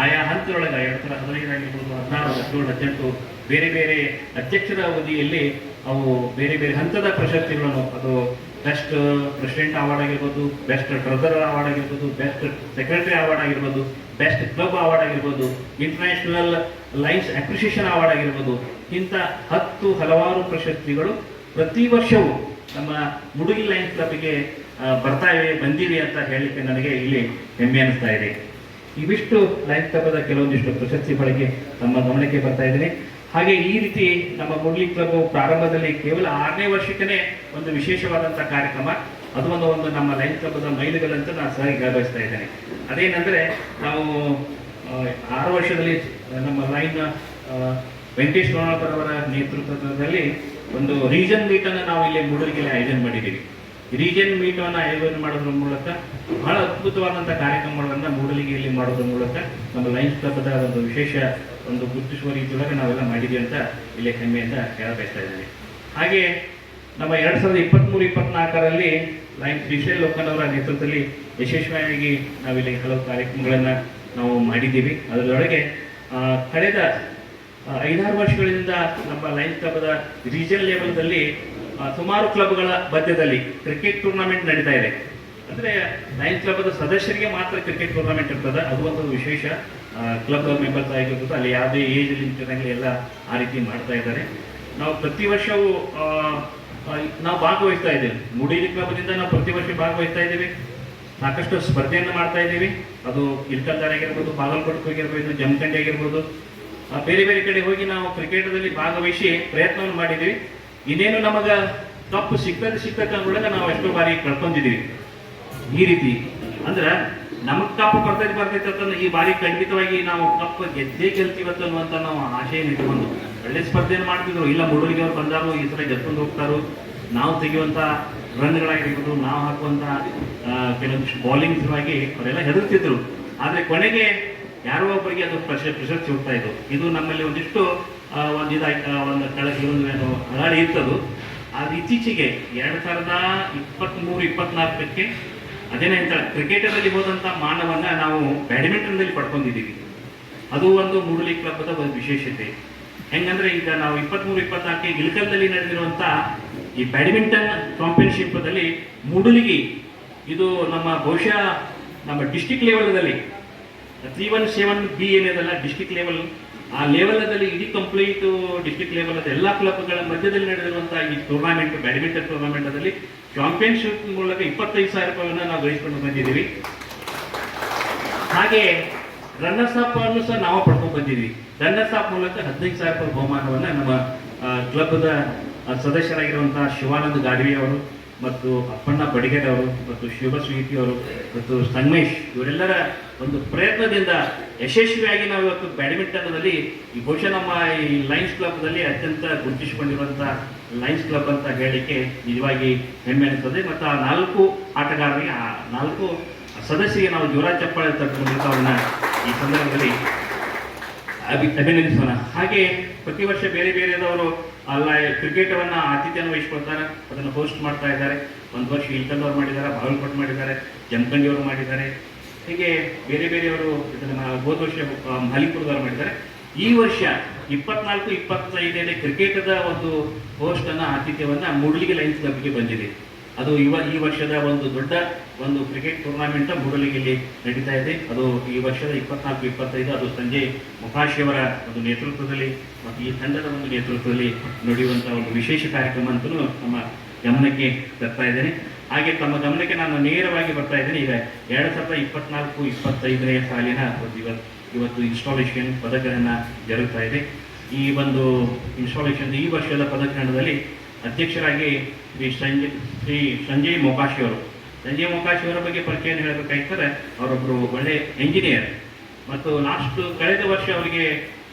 ಆಯಾ ಹಂತದೊಳಗೆ 2015 ಆಗಿರ್ಬೋದು, 16, 17, 18 ಬೇರೆ ಬೇರೆ ಅಧ್ಯಕ್ಷರ ಅವಧಿಯಲ್ಲಿ ಅವು ಬೇರೆ ಬೇರೆ ಹಂತದ ಪ್ರಶಸ್ತಿಗಳನ್ನು, ಅದು ಬೆಸ್ಟ್ ಪ್ರೆಸಿಡೆಂಟ್ ಅವಾರ್ಡ್ ಆಗಿರ್ಬೋದು, ಬೆಸ್ಟ್ ಟ್ರೆಸರರ್ ಅವಾರ್ಡ್ ಆಗಿರ್ಬೋದು, ಬೆಸ್ಟ್ ಸೆಕ್ರೆಟರಿ ಅವಾರ್ಡ್ ಆಗಿರ್ಬೋದು, ಬೆಸ್ಟ್ ಕ್ಲಬ್ ಅವಾರ್ಡ್ ಆಗಿರ್ಬೋದು, ಇಂಟರ್ನ್ಯಾಷನಲ್ ಲಯನ್ಸ್ ಅಪ್ರಿಸಿಯೇಷನ್ ಅವಾರ್ಡ್ ಆಗಿರ್ಬೋದು, ಇಂಥ ಹಲವಾರು ಪ್ರಶಸ್ತಿಗಳು ಪ್ರತಿ ವರ್ಷವೂ ನಮ್ಮ ಮುಡುಗಿ ಲಯನ್ಸ್ ಕ್ಲಬ್ಗೆ ಬಂದಿವೆ ಅಂತ ಹೇಳಲಿಕ್ಕೆ ನನಗೆ ಇಲ್ಲಿ ಹೆಮ್ಮೆ ಅನಿಸ್ತಾ ಇದೆ. ಇವಿಷ್ಟು ಲಯನ್ಸ್ ಕ್ಲಬ್ದ ಕೆಲವೊಂದಿಷ್ಟು ಪ್ರಶಸ್ತಿಗಳಿಗೆ ನಮ್ಮ ಗಮನಕ್ಕೆ ಬರ್ತಾ ಇದ್ದೀನಿ. ಹಾಗೆ ಈ ರೀತಿ ನಮ್ಮ ಮುಡುಗಿ ಕ್ಲಬ್ ಪ್ರಾರಂಭದಲ್ಲಿ ಕೇವಲ 6ನೇ ವರ್ಷಕ್ಕೇ ಒಂದು ವಿಶೇಷವಾದಂಥ ಕಾರ್ಯಕ್ರಮ, ಅದು ಒಂದು ನಮ್ಮ ಲಯನ್ಸ್ ಕ್ಲಬ್ದ ಮೈಲುಗಲ್ಲಂತ ನಾನು ಸಹ ಗೌರವಿಸ್ತಾ ಇದ್ದೇನೆ. ಅದೇನೆಂದರೆ ನಾವು 6 ವರ್ಷದಲ್ಲಿ ನಮ್ಮ ಲೈನ್ ವೆಂಕಟೇಶ್ ಲೋಣಾಪುರ ಅವರ ನೇತೃತ್ವದಲ್ಲಿ ಒಂದು ರೀಜನ್ ಮೀಟನ್ನು ನಾವು ಇಲ್ಲಿ ಮೂಡಲಿಗೆಯಲ್ಲಿ ಆಯೋಜನೆ ಮಾಡಿದ್ದೀವಿ. ರೀಜನ್ ಮೀಟನ್ನು ಆಯೋಜನೆ ಮಾಡೋದ್ರ ಮೂಲಕ ಬಹಳ ಅದ್ಭುತವಾದಂಥ ಕಾರ್ಯಕ್ರಮಗಳನ್ನು ಮೂಡಲಿಗೆಯಲ್ಲಿ ಮಾಡೋದ್ರ ಮೂಲಕ ನಮ್ಮ ಲಯನ್ಸ್ ಕ್ಲಬ್ದ ಒಂದು ವಿಶೇಷ ಒಂದು ಗುರುತಿಸುವ ರೀತಿಯೊಳಗೆ ನಾವೆಲ್ಲ ಮಾಡಿದ್ದೀವಿ ಅಂತ ಇಲ್ಲಿ ಹೆಮ್ಮೆಯಿಂದ ಹೇಳಬಯಸ್ತಾ ಇದ್ದೇನೆ. ಹಾಗೆ ನಮ್ಮ 2023-24ರಲ್ಲಿ ಲಯನ್ಸ್ ಶ್ರೀಶೈಲ್ ಲೋಕನ್ ಅವರ ನೇತೃತ್ವದಲ್ಲಿ ಯಶಸ್ವಿಯಾಗಿ ನಾವಿಲ್ಲಿ ಹಲವು ಕಾರ್ಯಕ್ರಮಗಳನ್ನು ನಾವು ಮಾಡಿದ್ದೀವಿ. ಅದರೊಳಗೆ ಕಳೆದ 5-6 ವರ್ಷಗಳಿಂದ ನಮ್ಮ ಲಯನ್ಸ್ ಕ್ಲಬ್ದ ರೀಜನಲ್ ಲೆವೆಲ್ದಲ್ಲಿ ಸುಮಾರು ಕ್ಲಬ್ಗಳ ಮಧ್ಯದಲ್ಲಿ ಕ್ರಿಕೆಟ್ ಟೂರ್ನಮೆಂಟ್ ನಡೀತಾ ಇದೆ. ಅಂದರೆ ಲಯನ್ಸ್ ಕ್ಲಬ್ದ ಸದಸ್ಯರಿಗೆ ಮಾತ್ರ ಕ್ರಿಕೆಟ್ ಟೂರ್ನಮೆಂಟ್ ಇರ್ತದೆ. ಅದು ಒಂದು ವಿಶೇಷ. ಕ್ಲಬ್ ಮೆಂಬರ್ಸ್ ಆಗಿರ್ಬೋದು, ಅಲ್ಲಿ ಯಾವುದೇ ಏಜ್ ಲಿಮಿಟ್ ಇರಂಗಿಲ್ಲ, ಎಲ್ಲ ಆ ರೀತಿ ಮಾಡ್ತಾ ಇದ್ದಾರೆ. ನಾವು ಪ್ರತಿ ವರ್ಷವೂ ನಾವು ಭಾಗವಹಿಸ್ತಾ ಇದ್ದೇವೆ. ಮೂಡಿಲಿ ಕ್ಲಬ್ನಿಂದ ನಾವು ಪ್ರತಿ ವರ್ಷ ಭಾಗವಹಿಸ್ತಾ ಇದ್ದೀವಿ. ಸಾಕಷ್ಟು ಸ್ಪರ್ಧೆಯನ್ನು ಮಾಡ್ತಾ ಇದ್ದೀವಿ. ಅದು ಇಲ್ಕಲ್ದಾರ್ ಆಗಿರ್ಬೋದು, ಬಾಗಲಕೋಟೆ ಆಗಿರ್ಬೋದು, ಜಮಖಂಡಿ ಆಗಿರ್ಬೋದು, ಬೇರೆ ಬೇರೆ ಕಡೆ ಹೋಗಿ ನಾವು ಕ್ರಿಕೆಟದಲ್ಲಿ ಭಾಗವಹಿಸಿ ಪ್ರಯತ್ನವನ್ನು ಮಾಡಿದ್ದೀವಿ. ಇನ್ನೇನು ನಮಗೆ ಕಪ್ ಸಿಕ್ಕದ ಒಳಗೆ ನಾವು ಎಷ್ಟೋ ಬಾರಿ ಕಳ್ಕೊಂಡಿದ್ದೀವಿ. ಈ ರೀತಿ ಅಂದ್ರೆ ನಮಗೆ ಕಪ್ ಬರ್ತೈತೆ ಅಂತಂದ್ರೆ ಈ ಬಾರಿ ಖಂಡಿತವಾಗಿ ನಾವು ಕಪ್ ಗೆಲ್ತೀವತ್ತು ಅನ್ನುವಂಥ ನಾವು ಆಶೆಯನ್ನು ಇಟ್ಕೊಂಡು ಒಳ್ಳೆ ಸ್ಪರ್ಧೆಯನ್ನು ಮಾಡ್ತಿದ್ರು. ಇಲ್ಲ ಮೂಡಲಿಗೆ ಅವ್ರು ಬಂದಾರು, ಈ ಸಲ ಗೆದ್ಕೊಂಡು ಹೋಗ್ತಾರೋ, ನಾವು ತೆಗೆಯುವಂಥ ರನ್ಗಳಾಗಿರ್ಬೋದು, ನಾವು ಹಾಕುವಂಥ ಕೆಲವೊಂದಿಷ್ಟು ಬೌಲಿಂಗ್ ಸಲುವಾಗಿ ಅವರೆಲ್ಲ ಹೆದರ್ತಿದ್ರು. ಆದರೆ ಕೊನೆಗೆ ಯಾರೋ ಒಬ್ಬರಿಗೆ ಅದು ಪ್ರಶಸ್ತಿ ಹೋಗ್ತಾ ಇತ್ತು. ಇದು ನಮ್ಮಲ್ಲಿ ಒಂದಿಷ್ಟು ಒಂದು ಅಗಾಡಿ ಇರ್ತದು. ಅದು ಇತ್ತೀಚೆಗೆ 2023-24ಕ್ಕೆ ಅದೇನೇ ಅಂತ ಕ್ರಿಕೆಟರಲ್ಲಿ ಹೋದಂಥ ಮಾನವನ್ನ ನಾವು ಬ್ಯಾಡ್ಮಿಂಟನ್ದಲ್ಲಿ ಪಡ್ಕೊಂಡಿದ್ದೀವಿ. ಅದು ಒಂದು ಮೂಡಲಿ ಕ್ಲಬ್ದ ಒಂದು ವಿಶೇಷತೆ. ಹೆಂಗಂದ್ರೆ ಈಗ ನಾವು 23-24ಕ್ಕೆ ಇಲ್ಕಲ್ದಲ್ಲಿ ನಡೆದಿರುವಂಥ ಈ ಬ್ಯಾಡ್ಮಿಂಟನ್ ಚಾಂಪಿಯನ್ಶಿಪ್ದಲ್ಲಿ ಮೂಡಲಿಗೆ ಇದು ನಮ್ಮ ಬಹುಶಃ ನಮ್ಮ ಡಿಸ್ಟಿಕ್ ಲೆವೆಲ್ದಲ್ಲಿ 317B ಏನಿದೆಲ್ಲ ಡಿಸ್ಟಿಕ್ ಲೆವೆಲ್, ಆ ಲೆವೆಲಲ್ಲಿ ಇಡೀ ಕಂಪ್ಲೀಟ್ ಡಿಸ್ಟಿಕ್ ಲೆವೆಲ್ ಎಲ್ಲ ಕ್ಲಬ್ಗಳ ಮಧ್ಯದಲ್ಲಿ ನಡೆದಿರುವಂಥ ಈ ಟೂರ್ನಾಮೆಂಟ್, ಬ್ಯಾಡ್ಮಿಂಟನ್ ಟೂರ್ನಾಮೆಂಟಲ್ಲಿ ಚಾಂಪಿಯನ್ಶಿಪ್ ಮೂಲಕ 25,000 ರೂಪಾಯಿಯನ್ನು ನಾವು ಗಳಿಸ್ಕೊಂಡು ಬಂದಿದ್ದೀವಿ. ಹಾಗೆ ರನ್ನರ್ಸ್ ಅಪ್ ಅನ್ನು ಸಹ ನಾವು ಪಡ್ಕೊಂಡು ಬಂದಿದ್ದೀವಿ. ರನ್ನರ್ಸ್ ಅಪ್ ಮೂಲಕ 15,000 ರೂಪಾಯಿ ಬಹುಮಾನವನ್ನು ನಮ್ಮ ಕ್ಲಬ್ದ ಸದಸ್ಯರಾಗಿರುವಂತಹ ಶಿವಾನಂದ್ ಗಾಡ್ವಿ ಅವರು ಮತ್ತು ಅಪ್ಪಣ್ಣ ಬಡಿಗೇರ್ ಅವರು ಮತ್ತು ಶಿವ ಸ್ವೀಟಿ ಅವರು ಮತ್ತು ಸಂಗಮೇಶ್ ಇವರೆಲ್ಲರ ಒಂದು ಪ್ರಯತ್ನದಿಂದ ಯಶಸ್ವಿಯಾಗಿ ನಾವು ಇವತ್ತು ಬ್ಯಾಡ್ಮಿಂಟನ್ನಲ್ಲಿ ಈ ಬಹುಶಃ ನಮ್ಮ ಈ ಲಯನ್ಸ್ ಕ್ಲಬ್ದಲ್ಲಿ ಅತ್ಯಂತ ಗುರುತಿಸಿಕೊಂಡಿರುವಂಥ ಲಯನ್ಸ್ ಕ್ಲಬ್ ಅಂತ ಹೇಳಲಿಕ್ಕೆ ನಿಜವಾಗಿ ಹೆಮ್ಮೆ ಅನಿಸ್ತದೆ. ಮತ್ತು ಆ 4 ಆಟಗಾರರಿಗೆ, ಆ 4 ಸದಸ್ಯರಿಗೆ ನಾವು ಜೋರ ಚಪ್ಪಾಳೆ ತಟ್ಟುವಂಥ ಅವ್ರನ್ನ ಈ ಸಂದರ್ಭದಲ್ಲಿ ಅಭಿನಂದಿಸೋಣ. ಹಾಗೆ ಪ್ರತಿ ವರ್ಷ ಬೇರೆ ಬೇರೆದವರು ಅಲ್ಲ ಕ್ರಿಕೆಟವನ್ನು ಆತಿಥ್ಯವನ್ನು ವಹಿಸ್ಕೊಳ್ತಾರೆ, ಅದನ್ನು ಹೋಸ್ಟ್ ಮಾಡ್ತಾ ಇದ್ದಾರೆ. ಒಂದು ವರ್ಷ ಇಲ್ಕಲ್ದವ್ರು ಮಾಡಿದ್ದಾರೆ, ಬಾಗಲಕೋಟೆ ಮಾಡಿದ್ದಾರೆ, ಜಮಖಂಡಿಯವರು ಮಾಡಿದ್ದಾರೆ. ಹೀಗೆ ಬೇರೆ ಬೇರೆಯವರು ಇದನ್ನು ಹೋದ ವರ್ಷ ಮಲಿಪುರದವರು ಮಾಡಿದ್ದಾರೆ. ಈ ವರ್ಷ 24-25 ಕ್ರಿಕೆಟದ ಒಂದು ಹೋಸ್ಟನ್ನು ಆತಿಥ್ಯವನ್ನು ಮೂಡಲಿಗೆ ಲಯನ್ಸ್ ಕ್ಲಬ್ಗೆ ಬಂದಿದೆ. ಅದು ಈ ವರ್ಷದ ಒಂದು ದೊಡ್ಡ ಒಂದು ಕ್ರಿಕೆಟ್ ಟೂರ್ನಾಮೆಂಟ್ ಮೂಡಲಿಗೆಯಲ್ಲಿ ನಡೀತಾ ಇದೆ. ಅದು ಈ ವರ್ಷದ 24-25 ಅದು ಸಂಜಯ್ ಮೊಕಾಶಿ ಅವರ ಒಂದು ನೇತೃತ್ವದಲ್ಲಿ ಮತ್ತು ಈ ತಂಡದ ಒಂದು ನೇತೃತ್ವದಲ್ಲಿ ನಡೆಯುವಂತಹ ಒಂದು ವಿಶೇಷ ಕಾರ್ಯಕ್ರಮ ಅಂತಲೂ ನಮ್ಮ ಗಮನಕ್ಕೆ ತರ್ತಾ ಇದ್ದೇನೆ. ಹಾಗೆ ತಮ್ಮ ಗಮನಕ್ಕೆ ನಾನು ನೇರವಾಗಿ ಬರ್ತಾ ಇದ್ದೇನೆ. ಈಗ 2024-25ನೇ ಸಾಲಿನ ಇವತ್ತು ಇನ್ಸ್ಟಾಲೇಷನ್ ಪದಗ್ರಹಣ ಜರುಗ್ತಾ ಇದೆ. ಈ ಒಂದು ಇನ್ಸ್ಟಾಲೇಷನ್ ಈ ವರ್ಷದ ಪದಗ್ರಹಣದಲ್ಲಿ ಅಧ್ಯಕ್ಷರಾಗಿ ಶ್ರೀ ಸಂಜಯ್ ಮೊಕಾಶಿ ಅವರು. ಸಂಜಯ್ ಮೊಕಾಶಿ ಅವರ ಬಗ್ಗೆ ಪರಿಚಯ ಹೇಳಬೇಕಾಗ್ತದೆ. ಅವರೊಬ್ಬರು ಒಳ್ಳೆ ಎಂಜಿನಿಯರ್ ಮತ್ತು ಕಳೆದ ವರ್ಷ ಅವರಿಗೆ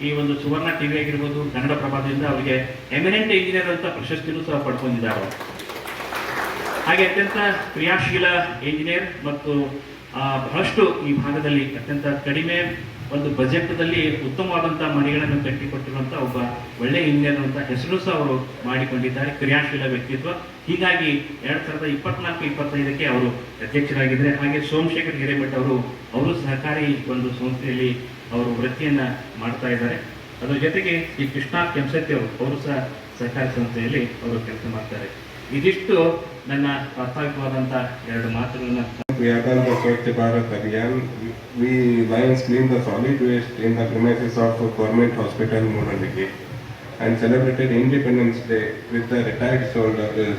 ಈ ಒಂದು ಸುವರ್ಣ ಟಿವಿ ಆಗಿರ್ಬೋದು, ಕನ್ನಡ ಪ್ರಭಾದಿಂದ ಅವರಿಗೆ ಎಮಿನೆಂಟ್ ಇಂಜಿನಿಯರ್ ಅಂತ ಪ್ರಶಸ್ತಿನೂ ಸಹ ಪಡ್ಕೊಂಡಿದ್ದಾರೆ ಅವರು. ಹಾಗೆ ಅತ್ಯಂತ ಕ್ರಿಯಾಶೀಲ ಇಂಜಿನಿಯರ್ ಮತ್ತು ಬಹಳಷ್ಟು ಈ ಭಾಗದಲ್ಲಿ ಅತ್ಯಂತ ಕಡಿಮೆ ಒಂದು ಬಜೆಟ್ದಲ್ಲಿ ಉತ್ತಮವಾದಂತಹ ಮನೆಗಳನ್ನು ಕಟ್ಟಿಕೊಟ್ಟಿರುವಂಥ ಒಬ್ಬ ಒಳ್ಳೆ ಇಂಜಿನಿಯರ್ ಅಂತ ಹೆಸರು ಸಹ ಅವರು ಮಾಡಿಕೊಂಡಿದ್ದಾರೆ. ಕ್ರಿಯಾಶೀಲ ವ್ಯಕ್ತಿತ್ವ. ಹೀಗಾಗಿ 2024-25ಕ್ಕೆ ಅವರು ಅಧ್ಯಕ್ಷರಾಗಿದ್ದಾರೆ. ಹಾಗೆ ಸೋಮಶೇಖರ್ ಹಿರೇಮಠ ಅವರು ಸಹಕಾರಿ ಒಂದು ಸಂಸ್ಥೆಯಲ್ಲಿ ಅವರು ವೃತ್ತಿಯನ್ನ ಮಾಡ್ತಾ ಇದ್ದಾರೆ. ಅದರ ಜೊತೆಗೆ ಈ ಕೃಷ್ಣ ಕೆಂಸತ್ತಿ ಅವರು ಸಹ ಸಹಕಾರಿ ಸಂಸ್ಥೆಯಲ್ಲಿ ಅವರು ಕೆಲಸ ಮಾಡ್ತಾರೆ. ಇದಿಷ್ಟು ನನ್ನ ಪ್ರಾಸ್ತಾವಿಕವಾದಂತಹ ಎರಡು ಮಾತುಗಳನ್ನ. We have done the Swachh Bharat Abhiyan. We Lions cleaned the solid waste in the premises of Government Hospital, Modaliki, and celebrated Independence Day with the retired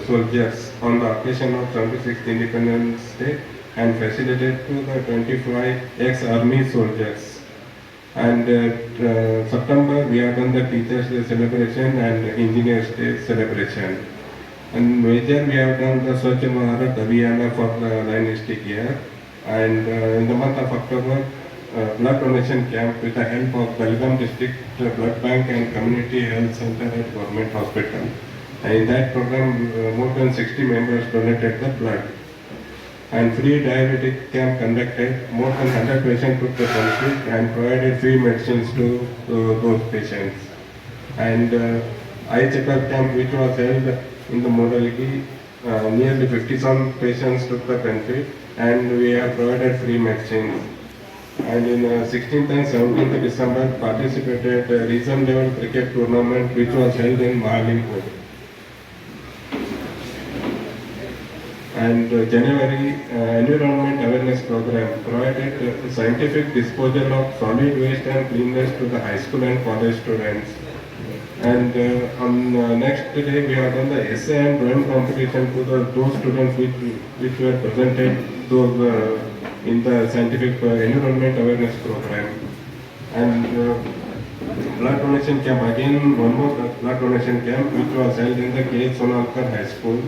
soldiers on the occasion of 76th Independence Day, and facilitated to the 25 ex-army soldiers. And September we have done the Teachers Day celebration and Engineers Day celebration. And major we have done the Swachh Bharat Abhiyan for the Linistic year, and in the month of October blood donation camp with the help of Belgaum District Blood Bank and Community Health Center at Government Hospital. And in that program more than 60 members donated the blood. And free diabetic camp conducted. More than 100 patients took the benefit and provided free medicines to those patients. And eye checkup camp which was held in the Modaliki, nearly 50-some patients took the benefit, and we have provided free medicines. And in 16th and 17th December participated region level cricket tournament which was held in Mahalimpur. And January environment awareness program provided scientific disposal of solid waste and cleanliness to the high school and college students. And on next day we have done the essay and drawing competition to those students which were presented in the scientific environment awareness program. And blood donation camp, again one more blood donation camp which was held in the K.H. Sonalkar High School.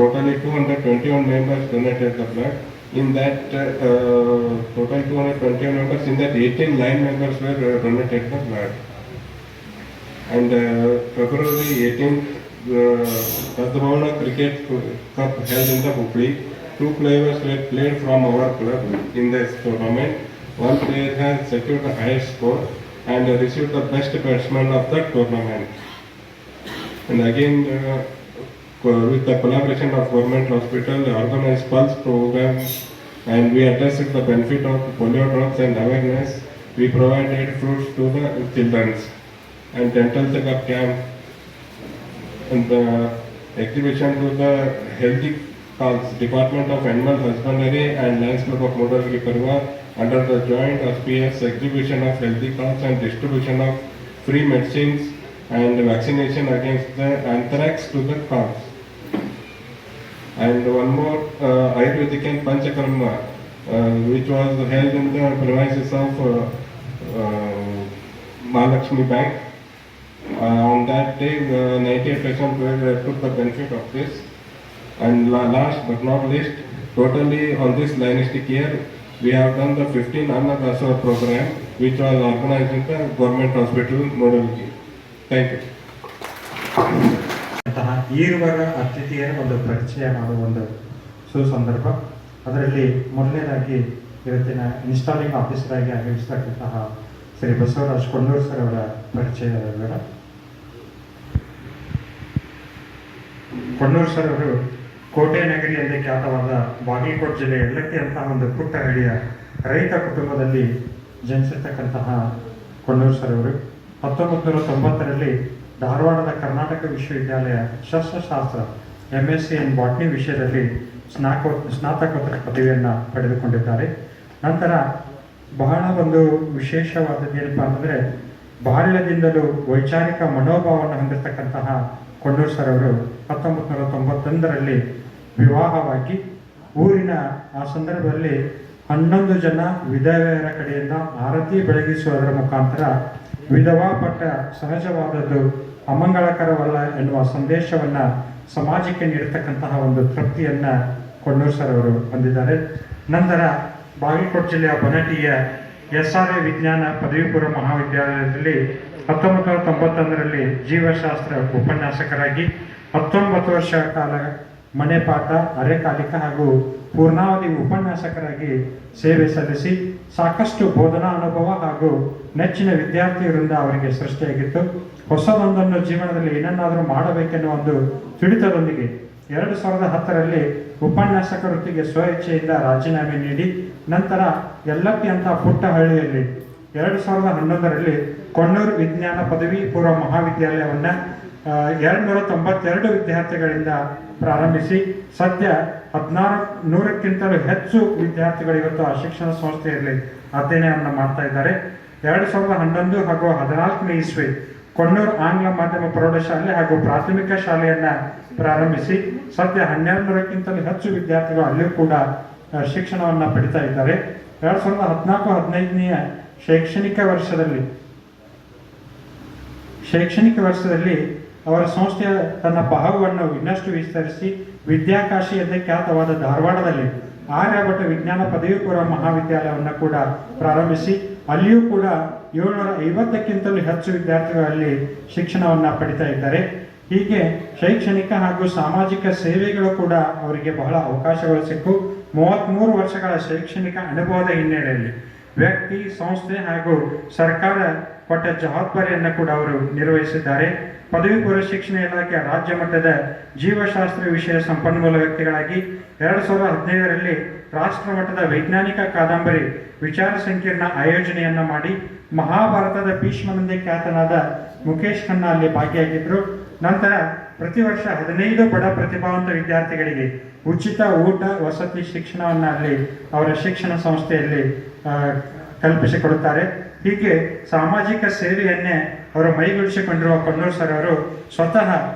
Totally 221 members donated the blood. In that total 221 members, in that 18 line members were donated the blood. And February 18th, Padmavana Cricket Cup held in the Hubli. 2 players were played from our club in this tournament. One player has secured the highest score and received the best batsman of the tournament. And again, with the collaboration of Government Hospital, organized Pulse program, and we addressed the benefit of polio drops and awareness. We provided fruits to the children. And dental checkup camp, and the exhibition to the Healthy Cows, Department of Animal Husbandry and Lions Club of Modaliki Parva under the joint auspicious exhibition of healthy cows and distribution of free medicines and vaccination against the anthrax to the cows. And one more Ayurvedic and Panchakarma which was held in the premises of Mahalakshmi Bank. On that day, 98% took the benefit of this. And last but not least, totally on this Linistic year, we have done the 15 Annadasava program, which was organized in the Government Hospital, Modaliki. Thank you. ಈರುವರ ಅತಿಥಿಯರ ಒಂದು ಪರಿಚಯ ಮಾಡುವ ಒಂದು ಸುಸಂದರ್ಭ. ಅದರಲ್ಲಿ ಮೊದಲನೇದಾಗಿ ಇವತ್ತಿನ ಇನ್ಸ್ಟಾಲಿಂಗ್ ಆಫೀಸರ್ ಆಗಿ ಆಗಮಿಸತಕ್ಕಂತಹ ಶ್ರೀ ಬಸವರಾಜ್ ಕೊಂಡೂರು ಸರ್ ಅವರ ಪರಿಚಯ. ಕೊಂಡೂರು ಸರ್ ಅವರು ಕೋಟೆ ನಗರಿ ಎಂದೇ ಖ್ಯಾತವಾದ ಬಾಗಲಕೋಟೆ ಜಿಲ್ಲೆ ಯಲ್ಲಕ್ಕಿ ಅಂತಹ ಒಂದು ಪುಟ್ಟ ಹಳ್ಳಿಯ ರೈತ ಕುಟುಂಬದಲ್ಲಿ ಜನಿಸಿರ್ತಕ್ಕಂತಹ ಕೊಂಡೂರು ಸರ್ ಅವರು 1990ರಲ್ಲಿ ಧಾರವಾಡದ ಕರ್ನಾಟಕ ವಿಶ್ವವಿದ್ಯಾಲಯ ಸಸ್ಯಶಾಸ್ತ್ರ MSc ಇನ್ ಬಾಟ್ನಿ ವಿಷಯದಲ್ಲಿ ಸ್ನಾತಕೋತ್ತರ ಪದವಿಯನ್ನು ಪಡೆದುಕೊಂಡಿದ್ದಾರೆ. ನಂತರ ಬಹಳ ಒಂದು ವಿಶೇಷವಾದದ್ದು ಏನಪ್ಪ ಅಂತಂದರೆ, ಬಾಲ್ಯದಿಂದಲೂ ವೈಚಾರಿಕ ಮನೋಭಾವವನ್ನು ಹೊಂದಿರತಕ್ಕಂತಹ ಕೊಂಡೂರು ಸರ್ ಅವರು 1991ರಲ್ಲಿ ವಿವಾಹವಾಗಿ ಊರಿನ ಆ ಸಂದರ್ಭದಲ್ಲಿ 11 ಜನ ವಿಧವೆಯರ ಕಡೆಯಿಂದ ಆರತಿ ಬೆಳಗಿಸುವುದರ ಮುಖಾಂತರ ವಿಧವಾ ಪಟ್ಟ ಸಹಜವಾದದ್ದು ಅಮಂಗಳಕರವಲ್ಲ ಎನ್ನುವ ಸಂದೇಶವನ್ನು ಸಮಾಜಕ್ಕೆ ನೀಡತಕ್ಕಂತಹ ಒಂದು ತೃಪ್ತಿಯನ್ನು ಕೊಂಡೂರು ಸರ್ ಅವರು ಹೊಂದಿದ್ದಾರೆ. ನಂತರ ಬಾಗಲಕೋಟೆ ಜಿಲ್ಲೆಯ ಬನಟಿಯ SRA ವಿಜ್ಞಾನ ಪದವಿ ಪೂರ್ವ ಮಹಾವಿದ್ಯಾಲಯದಲ್ಲಿ 1991ರಲ್ಲಿ ಜೀವಶಾಸ್ತ್ರ ಉಪನ್ಯಾಸಕರಾಗಿ 19 ವರ್ಷ ಕಾಲ ಮನೆ ಪಾಠ, ಅರೆಕಾಲಿಕ ಹಾಗೂ ಪೂರ್ಣಾವಧಿ ಉಪನ್ಯಾಸಕರಾಗಿ ಸೇವೆ ಸಲ್ಲಿಸಿ ಸಾಕಷ್ಟು ಬೋಧನಾ ಅನುಭವ ಹಾಗೂ ನೆಚ್ಚಿನ ವಿದ್ಯಾರ್ಥಿಯರಿಂದ ಅವರಿಗೆ ಸೃಷ್ಟಿಯಾಗಿತ್ತು. ಹೊಸದೊಂದನ್ನು ಜೀವನದಲ್ಲಿ ಏನನ್ನಾದರೂ ಮಾಡಬೇಕೆನ್ನುವ ಒಂದು ತುಡಿತದೊಂದಿಗೆ 2010ರಲ್ಲಿ ಉಪನ್ಯಾಸಕ ವೃತ್ತಿಗೆ ಸ್ವಇಚ್ಛೆಯಿಂದ ರಾಜೀನಾಮೆ ನೀಡಿ ನಂತರ ಯಲ್ಲಪ್ಪಿ ಅಂತ ಪುಟ್ಟ ಹಳ್ಳಿಯಲ್ಲಿ 2011ರಲ್ಲಿ ಕೊಣ್ಣೂರು ವಿಜ್ಞಾನ ಪದವಿ ಪೂರ್ವ ಮಹಾವಿದ್ಯಾಲಯವನ್ನು 292 ವಿದ್ಯಾರ್ಥಿಗಳಿಂದ ಪ್ರಾರಂಭಿಸಿ ಸದ್ಯ 1,600ಕ್ಕಿಂತಲೂ ಹೆಚ್ಚು ವಿದ್ಯಾರ್ಥಿಗಳು ಇವತ್ತು ಆ ಶಿಕ್ಷಣ ಸಂಸ್ಥೆಯಲ್ಲಿ ಅಧ್ಯಯನವನ್ನು ಮಾಡ್ತಾ ಇದ್ದಾರೆ. 2011 ಹಾಗೂ 14ನೇ ಇಸ್ವಿ ಕೊಣ್ಣೂರು ಆಂಗ್ಲ ಮಾಧ್ಯಮ ಪ್ರೌಢಶಾಲೆ ಹಾಗೂ ಪ್ರಾಥಮಿಕ ಶಾಲೆಯನ್ನು ಪ್ರಾರಂಭಿಸಿ ಸದ್ಯ 1,200ಕ್ಕಿಂತಲೂ ಹೆಚ್ಚು ವಿದ್ಯಾರ್ಥಿಗಳು ಅಲ್ಲಿಯೂ ಕೂಡ ಶಿಕ್ಷಣವನ್ನು ಪಡಿತಾ ಇದ್ದಾರೆ. 2014-15ನೇ ಶೈಕ್ಷಣಿಕ ವರ್ಷದಲ್ಲಿ ಅವರ ಸಂಸ್ಥೆಯ ತನ್ನ ಭಾಗವನ್ನು ಇನ್ನಷ್ಟು ವಿಸ್ತರಿಸಿ ವಿದ್ಯಾಕಾಶಿ ಎಂದೇ ಖ್ಯಾತವಾದ ಧಾರವಾಡದಲ್ಲಿ ಆರ್ಯಭಟ ವಿಜ್ಞಾನ ಪದವಿ ಪೂರ್ವ ಮಹಾವಿದ್ಯಾಲಯವನ್ನು ಕೂಡ ಪ್ರಾರಂಭಿಸಿ ಅಲ್ಲಿಯೂ ಕೂಡ 750ಕ್ಕಿಂತಲೂ ಹೆಚ್ಚು ವಿದ್ಯಾರ್ಥಿಗಳು ಅಲ್ಲಿ ಶಿಕ್ಷಣವನ್ನು ಪಡಿತಾ ಇದ್ದಾರೆ. ಹೀಗೆ ಶೈಕ್ಷಣಿಕ ಹಾಗೂ ಸಾಮಾಜಿಕ ಸೇವೆಗಳು ಕೂಡ ಅವರಿಗೆ ಬಹಳ ಅವಕಾಶಗಳು ಸಿಕ್ಕು 33 ವರ್ಷಗಳ ಶೈಕ್ಷಣಿಕ ಅನುಭವದ ಹಿನ್ನೆಲೆಯಲ್ಲಿ ವ್ಯಕ್ತಿ, ಸಂಸ್ಥೆ ಹಾಗೂ ಸರ್ಕಾರ ಕೊಟ್ಟ ಜವಾಬ್ದಾರಿಯನ್ನು ಕೂಡ ಅವರು ನಿರ್ವಹಿಸಿದ್ದಾರೆ. ಪದವಿ ಪೂರ್ವ ಶಿಕ್ಷಣ ಇಲಾಖೆಯ ರಾಜ್ಯ ಮಟ್ಟದ ಜೀವಶಾಸ್ತ್ರ ವಿಷಯ ಸಂಪನ್ಮೂಲ ವ್ಯಕ್ತಿಗಳಾಗಿ 2015ರಲ್ಲಿ ರಾಷ್ಟ್ರ ಮಟ್ಟದ ವೈಜ್ಞಾನಿಕ ಕಾದಂಬರಿ ವಿಚಾರ ಸಂಕಿರಣ ಆಯೋಜನೆಯನ್ನ ಮಾಡಿ ಮಹಾಭಾರತದ ಭೀಷ್ಮನೆಂದೇ ಖ್ಯಾತನಾದ ಮುಖೇಶ್ ಖನ್ನಾ ಅಲ್ಲಿ ಭಾಗಿಯಾಗಿದ್ದರು. ನಂತರ ಪ್ರತಿ ವರ್ಷ 15 ಬಡ ಪ್ರತಿಭಾವಂತ ವಿದ್ಯಾರ್ಥಿಗಳಿಗೆ ಉಚಿತ ಊಟ, ವಸತಿ, ಶಿಕ್ಷಣವನ್ನು ಅಲ್ಲಿ ಅವರ ಶಿಕ್ಷಣ ಸಂಸ್ಥೆಯಲ್ಲಿ ಕಲ್ಪಿಸಿಕೊಡುತ್ತಾರೆ. ಹೀಗೆ ಸಾಮಾಜಿಕ ಸೇವೆಯನ್ನೇ ಅವರು ಮೈಗೂಡಿಸಿಕೊಂಡಿರುವ ಕೊಂಡೂರು ಸರ್ ಅವರು ಸ್ವತಃ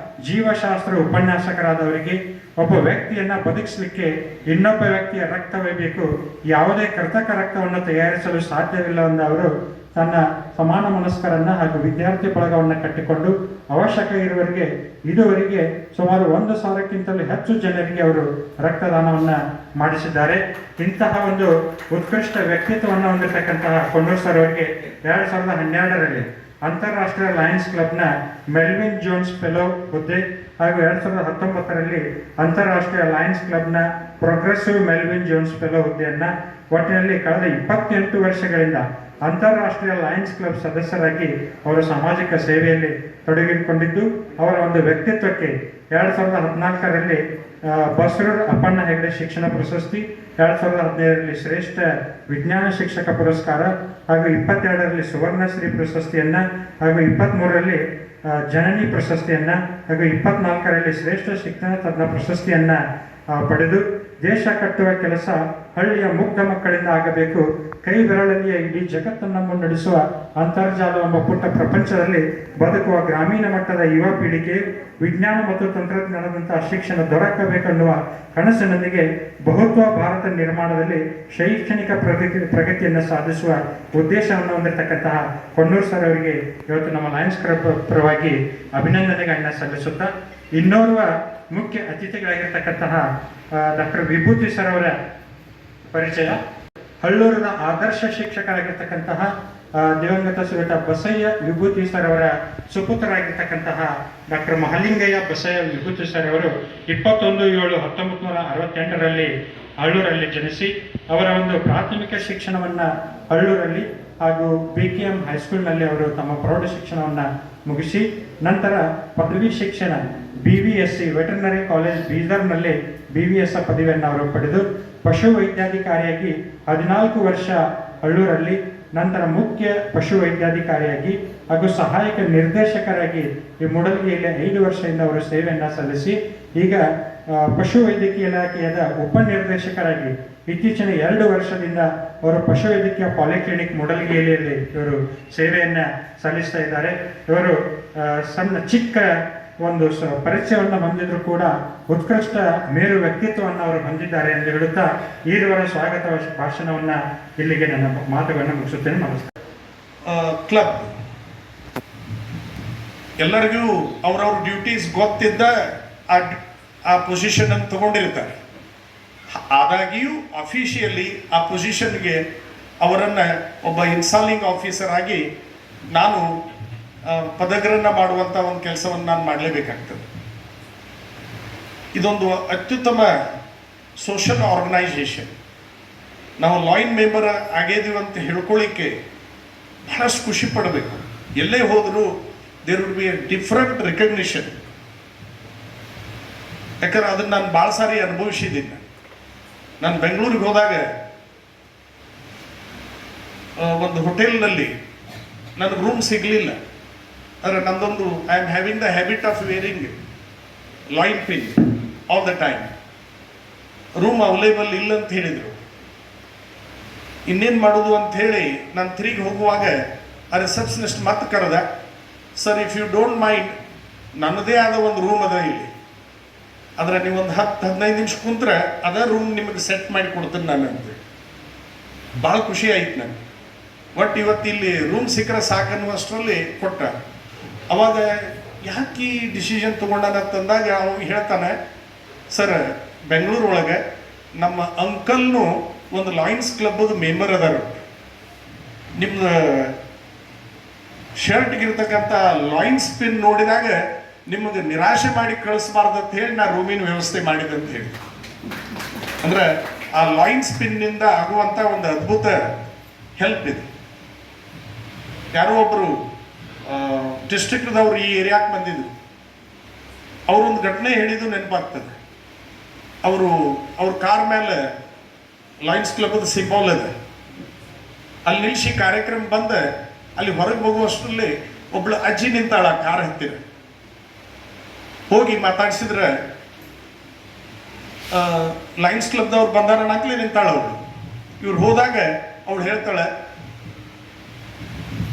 ಜೀವಶಾಸ್ತ್ರ ಉಪನ್ಯಾಸಕರಾದವರಿಗೆ ಒಬ್ಬ ವ್ಯಕ್ತಿಯನ್ನ ಬದುಕಿಸಲಿಕ್ಕೆ ಇನ್ನೊಬ್ಬ ವ್ಯಕ್ತಿಯ ರಕ್ತವೇ ಬೇಕು, ಯಾವುದೇ ಕೃತಕ ರಕ್ತವನ್ನು ತಯಾರಿಸಲು ಸಾಧ್ಯವಿಲ್ಲ ಎಂದು ಅವರು ತನ್ನ ಸಮಾನ ಮನಸ್ಕರನ್ನ ಹಾಗೂ ವಿದ್ಯಾರ್ಥಿ ಬಳಗವನ್ನು ಕಟ್ಟಿಕೊಂಡು ಅವಶ್ಯಕ ಇರುವವರಿಗೆ ಇದುವರೆಗೆ ಸುಮಾರು 1,000ಕ್ಕಿಂತಲೂ ಹೆಚ್ಚು ಜನರಿಗೆ ಅವರು ರಕ್ತದಾನವನ್ನು ಮಾಡಿಸಿದ್ದಾರೆ. ಇಂತಹ ಒಂದು ಉತ್ಕೃಷ್ಟ ವ್ಯಕ್ತಿತ್ವವನ್ನು ಹೊಂದಿರತಕ್ಕಂತಹ ಕೊಂಡೂರು ಸರ್ ಅವರಿಗೆ 2012ರಲ್ಲಿ ಅಂತಾರಾಷ್ಟ್ರೀಯ ಲಯನ್ಸ್ ಕ್ಲಬ್ನ ಮೆಲ್ವಿನ್ ಜೋನ್ಸ್ ಫೆಲೋ ಹುದ್ದೆ ಹಾಗೂ 2019ರಲ್ಲಿ ಅಂತಾರಾಷ್ಟ್ರೀಯ ಲಯನ್ಸ್ ಕ್ಲಬ್ನ ಪ್ರೋಗ್ರೆಸಿವ್ ಮೆಲ್ವಿನ್ ಜೋನ್ಸ್ ಫೆಲೋ ಹುದ್ದೆಯನ್ನ ಒಟ್ಟಿನಲ್ಲಿ ಕಳೆದ 28 ವರ್ಷಗಳಿಂದ ಅಂತಾರಾಷ್ಟ್ರೀಯ ಲಯನ್ಸ್ ಕ್ಲಬ್ ಸದಸ್ಯರಾಗಿ ಅವರು ಸಾಮಾಜಿಕ ಸೇವೆಯಲ್ಲಿ ತೊಡಗಿಕೊಂಡಿದ್ದು ಅವರ ಒಂದು ವ್ಯಕ್ತಿತ್ವಕ್ಕೆ 2014ರಲ್ಲಿ ಬಸರೂರು ಅಪ್ಪಣ್ಣ ಹೆಗಡೆ ಶಿಕ್ಷಣ ಪ್ರಶಸ್ತಿ, 2015ರಲ್ಲಿ ಶ್ರೇಷ್ಠ ವಿಜ್ಞಾನ ಶಿಕ್ಷಕ ಪುರಸ್ಕಾರ ಹಾಗೂ 22ರಲ್ಲಿ ಸುವರ್ಣಶ್ರೀ ಪ್ರಶಸ್ತಿಯನ್ನ ಹಾಗೂ 23ರಲ್ಲಿ ಜನನಿ ಪ್ರಶಸ್ತಿಯನ್ನ ಹಾಗೂ 24ರಲ್ಲಿ ಶ್ರೇಷ್ಠ ಶಿಕ್ಷಣ ತಜ್ಞ ಪ್ರಶಸ್ತಿಯನ್ನ ಪಡೆದು ದೇಶ ಕಟ್ಟುವ ಕೆಲಸ ಹಳ್ಳಿಯ ಮುಗ್ಧ ಮಕ್ಕಳಿಂದ ಆಗಬೇಕು, ಕೈ ಬೆರಳಲ್ಲಿಯೇ ಇಡೀ ಜಗತ್ತನ್ನು ಮುನ್ನಡೆಸುವ ಅಂತರ್ಜಾಲ ಎಂಬ ಪುಟ್ಟ ಪ್ರಪಂಚದಲ್ಲಿ ಬದುಕುವ ಗ್ರಾಮೀಣ ಮಟ್ಟದ ಯುವ ಪೀಳಿಗೆ ವಿಜ್ಞಾನ ಮತ್ತು ತಂತ್ರಜ್ಞಾನದಂತಹ ಶಿಕ್ಷಣ ದೊರಕಬೇಕೆನ್ನುವ ಕನಸಿನೊಂದಿಗೆ ಬಹುತ್ವ ಭಾರತ ನಿರ್ಮಾಣದಲ್ಲಿ ಶೈಕ್ಷಣಿಕ ಪ್ರಗತಿಯನ್ನು ಸಾಧಿಸುವ ಉದ್ದೇಶವನ್ನು ಹೊಂದಿರತಕ್ಕಂತಹ ಕೊಂಡೂರು ಸರ್ ಅವರಿಗೆ ಇವತ್ತು ನಮ್ಮ ಲಯನ್ಸ್ ಕ್ಲಬ್ ಪರವಾಗಿ ಅಭಿನಂದನೆಗಳನ್ನ ಸಲ್ಲಿಸುತ್ತಾ ಇನ್ನೋರ್ವ ಮುಖ್ಯ ಅತಿಥಿಗಳಾಗಿರ್ತಕ್ಕಂತಹ ಡಾಕ್ಟರ್ ವಿಭೂತಿ ಸರ್ ಅವರ ಪರಿಚಯ. ಹಳ್ಳೂರಿನ ಆದರ್ಶ ಶಿಕ್ಷಕರಾಗಿರ್ತಕ್ಕಂತಹ ದಿವಂಗತ ಶ್ರೀಯುತ ಬಸಯ್ಯ ವಿಭೂತಿ ಸರ್ ಅವರ ಸುಪುತ್ರರಾಗಿರ್ತಕ್ಕಂತಹ ಡಾಕ್ಟರ್ ಮಹಾಲಿಂಗಯ್ಯ ಬಸಯ್ಯ ವಿಭೂತಿ ಸರ್ ಅವರು 21/7/1968ರಲ್ಲಿ ಹಳ್ಳೂರಲ್ಲಿ ಜನಿಸಿ ಅವರ ಒಂದು ಪ್ರಾಥಮಿಕ ಶಿಕ್ಷಣವನ್ನು ಹಳ್ಳೂರಲ್ಲಿ ಹಾಗೂ BKM ಹೈಸ್ಕೂಲ್ನಲ್ಲಿ ಅವರು ತಮ್ಮ ಪ್ರೌಢ ಶಿಕ್ಷಣವನ್ನು ಮುಗಿಸಿ ನಂತರ ಪದವಿ ಶಿಕ್ಷಣ BVSC ವೆಟರ್ನರಿ ಕಾಲೇಜ್ ಬೀದರ್ನಲ್ಲಿ BVS ಪದವಿಯನ್ನು ಅವರು ಪಡೆದು ಪಶು ವೈದ್ಯಾಧಿಕಾರಿಯಾಗಿ 14 ವರ್ಷ ಹಳ್ಳೂರಲ್ಲಿ, ನಂತರ ಮುಖ್ಯ ಪಶು ವೈದ್ಯಾಧಿಕಾರಿಯಾಗಿ ಹಾಗೂ ಸಹಾಯಕ ನಿರ್ದೇಶಕರಾಗಿ ಈ ಮೂಡಲಗಿಯಲ್ಲಿ 5 ವರ್ಷದಿಂದ ಅವರು ಸೇವೆಯನ್ನು ಸಲ್ಲಿಸಿ ಈಗ ಪಶುವೈದ್ಯಕೀಯ ಇಲಾಖೆಯ ಉಪನಿರ್ದೇಶಕರಾಗಿ ಇತ್ತೀಚಿನ 2 ವರ್ಷದಿಂದ ಅವರು ಪಶುವೈದ್ಯಕೀಯ ಪಾಲಿಕ್ಲಿನಿಕ್ ಮೂಡಲಗಿಯಲ್ಲಿ ಇವರು ಸೇವೆಯನ್ನು ಸಲ್ಲಿಸ್ತಾ ಇದ್ದಾರೆ. ಇವರು ಚಿಕ್ಕ ಒಂದು ಪರಿಚಯವನ್ನು ಹೊಂದಿದ್ರು ಕೂಡ ಉತ್ಕೃಷ್ಟ ಮೇರು ವ್ಯಕ್ತಿತ್ವವನ್ನು ಅವರು ಹೊಂದಿದ್ದಾರೆ ಎಂದು ಹೇಳುತ್ತಾ ಈರುವರ ಸ್ವಾಗತ ಭಾಷಣವನ್ನು ಇಲ್ಲಿಗೆ ನನ್ನ ಮಾತುಗಳನ್ನು ಮುಗಿಸುತ್ತೇನೆ. ನಮಸ್ಕಾರ. ಕ್ಲಬ್ ಎಲ್ಲರಿಗೂ ಅವ್ರವ್ರ ಡ್ಯೂಟೀಸ್ ಗೊತ್ತಿದ್ದ ಆ ಪೊಸಿಷನ್ ಅನ್ನು ತಗೊಂಡಿರ್ತಾರೆ. ಆದಾಗಿಯೂ ಅಫಿಷಿಯಲಿ ಆ ಪೊಸಿಷನ್ಗೆ ಅವರನ್ನು ಒಬ್ಬ ಇನ್ಸ್ಟಾಲಿಂಗ್ ಆಫೀಸರ್ ಆಗಿ ನಾನು ಪದಗ್ರಹಣ ಮಾಡುವಂಥ ಒಂದು ಕೆಲಸವನ್ನು ನಾನು ಮಾಡಲೇಬೇಕಾಗ್ತದೆ. ಇದೊಂದು ಅತ್ಯುತ್ತಮ ಸೋಷಲ್ ಆರ್ಗನೈಸೇಷನ್. ನಾವು ಲಾಯಿನ್ ಮೆಂಬರ್ ಆಗಿದ್ದೀವಿ ಅಂತ ಹೇಳ್ಕೊಳ್ಳಿಕ್ಕೆ ಬಹಳಷ್ಟು ಖುಷಿ ಪಡಬೇಕು. ಎಲ್ಲೇ ಹೋದರೂ there would be a different recognition. ಯಾಕಂದ್ರೆ ಅದನ್ನು ನಾನು ಭಾಳ ಸಾರಿ ಅನುಭವಿಸಿದ್ದೀನಿ. ನಾನು ಬೆಂಗಳೂರಿಗೆ ಹೋದಾಗ ಒಂದು ಹೋಟೆಲ್ನಲ್ಲಿ ನನಗೆ ರೂಮ್ ಸಿಗಲಿಲ್ಲ. ಆದರೆ ನಂದೊಂದು I am having the habit of wearing lion pin all the time. Room available ಇಲ್ಲ ಅಂತ ಹೇಳಿದರು. ಇನ್ನೇನು ಮಾಡೋದು ಅಂತ ಹೇಳಿ ನಾನು ತಿರುಗಿ ಹೋಗುವಾಗ ಆ ರಿಸೆಪ್ಷನಿಸ್ಟ್ ಮತ್ತೆ ಕರೆದ, sir if you don't mind, ನನ್ನದೇ ಆದ ಒಂದು ರೂಮ್ ಅದ ಇಲ್ಲಿ, ಆದರೆ ನೀವೊಂದು 10-15 ನಿಮಿಷ ಕುಂತ್ರೆ ಅದೇ ರೂಮ್ ನಿಮಗೆ ಸೆಟ್ ಮಾಡಿ ಕೊಡ್ತೀನಿ ನಾನು ಅಂತ. ಭಾಳ ಖುಷಿ ಆಯ್ತು ನನಗೆ. ಒಟ್ಟು ಇವತ್ತು ಇಲ್ಲಿ ರೂಮ್ ಸಿಕ್ಕರೆ ಸಾಕನ್ನುವಷ್ಟರಲ್ಲಿ ಕೊಟ್ಟ. ಅವಾಗ ಯಾಕೆ ಈ ಡಿಸಿಷನ್ ತೊಗೊಂಡಂತಂದಾಗ ಅವ್ನು ಹೇಳ್ತಾನೆ, ಸರ್ ಬೆಂಗಳೂರು ಒಳಗೆ ನಮ್ಮ ಅಂಕಲ್ನು ಒಂದು ಲಾಯನ್ಸ್ ಕ್ಲಬ್ಬದು ಮೆಂಬರ್ ಅದಾರ. ನಿಮ್ಮ ಶರ್ಟ್ಗಿರ್ತಕ್ಕಂಥ ಲಾಯನ್ಸ್ ಪಿನ್ ನೋಡಿದಾಗ ನಿಮಗೆ ನಿರಾಶೆ ಮಾಡಿ ಕಳಿಸ್ಬಾರ್ದು ಅಂತ ಹೇಳಿ ನಾ ರೂಮಿನ ವ್ಯವಸ್ಥೆ ಮಾಡಿದೆ ಅಂತ ಹೇಳಿ. ಅಂದ್ರೆ ಆ ಲಾಯನ್ಸ್ ಪಿನ್ನಿಂದ ಆಗುವಂಥ ಒಂದು ಅದ್ಭುತ ಹೆಲ್ಪ್ ಇದೆ. ಯಾರೋ ಒಬ್ಬರು ಡಿಸ್ಟ್ರಿಕ್ಟ್ದವ್ರು ಈ ಏರಿಯಾಕ್ಕೆ ಬಂದಿದ್ರು. ಅವರೊಂದು ಘಟನೆ ಹೇಳಿದ್ದು ನೆನಪಾಗ್ತದೆ. ಅವ್ರ ಕಾರ್ ಮೇಲೆ ಲಯನ್ಸ್ ಕ್ಲಬ್ದ ಸಿಂಬಾಲ್ ಇದೆ. ಅಲ್ಲಿ ನಿಲ್ಲಿಸಿ ಕಾರ್ಯಕ್ರಮ ಬಂದ ಅಲ್ಲಿ ಹೊರಗೆ ಹೋಗುವಷ್ಟರಲ್ಲಿ ಒಬ್ಳು ಅಜ್ಜಿ ನಿಂತಾಳ ಕಾರ್ ಹತ್ತಿರ. ಹೋಗಿ ಮಾತಾಡ್ಸಿದ್ರೆ ಲಯನ್ಸ್ ಕ್ಲಬ್ದವ್ರು ಬಂದಾರ ನಾಕ್ಲಿ ನಿಂತಾಳ ಅವಳು. ಇವ್ರು ಹೋದಾಗ ಅವಳು ಹೇಳ್ತಾಳೆ,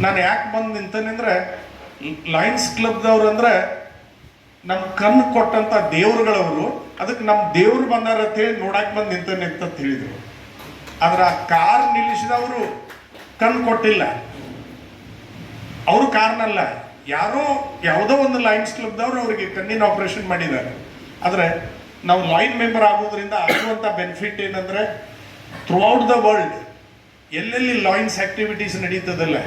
ನಾನು ಯಾಕೆ ಬಂದು ನಿಂತೇನೆ ಅಂದರೆ ಲಯನ್ಸ್ ಕ್ಲಬ್ದವ್ರು ಅಂದ್ರೆ ನಮ್ಮ ಕಣ್ಣು ಕೊಟ್ಟಂತ ದೇವ್ರುಗಳವರು, ಅದಕ್ಕೆ ನಮ್ಮ ದೇವ್ರು ಬಂದಾರ ಅಂತ ಹೇಳಿ ನೋಡಕ್ಕೆ ಬಂದು ನಿಂತೇನೆ ಅಂತ ಹೇಳಿದರು. ಆದ್ರೆ ಆ ಕಾರ್ ನಿಲ್ಲಿಸಿದವರು ಕಣ್ಣು ಕೊಟ್ಟಿಲ್ಲ. ಅವರು ಕಾರ್ನಲ್ಲ, ಯಾವುದೋ ಒಂದು ಲಯನ್ಸ್ ಕ್ಲಬ್ದವ್ರು ಅವರಿಗೆ ಕಣ್ಣಿನ ಆಪರೇಷನ್ ಮಾಡಿದ್ದಾರೆ. ಆದರೆ ನಾವು ಲೈನ್ ಮೆಂಬರ್ ಆಗೋದ್ರಿಂದ ಆಗುವಂಥ ಬೆನಿಫಿಟ್ ಏನಂದರೆ ಥ್ರೂಔಟ್ ದ ವರ್ಲ್ಡ್ ಎಲ್ಲೆಲ್ಲಿ ಲಾಯನ್ಸ್ ಆಕ್ಟಿವಿಟೀಸ್ ನಡೀತದಲ್ಲ,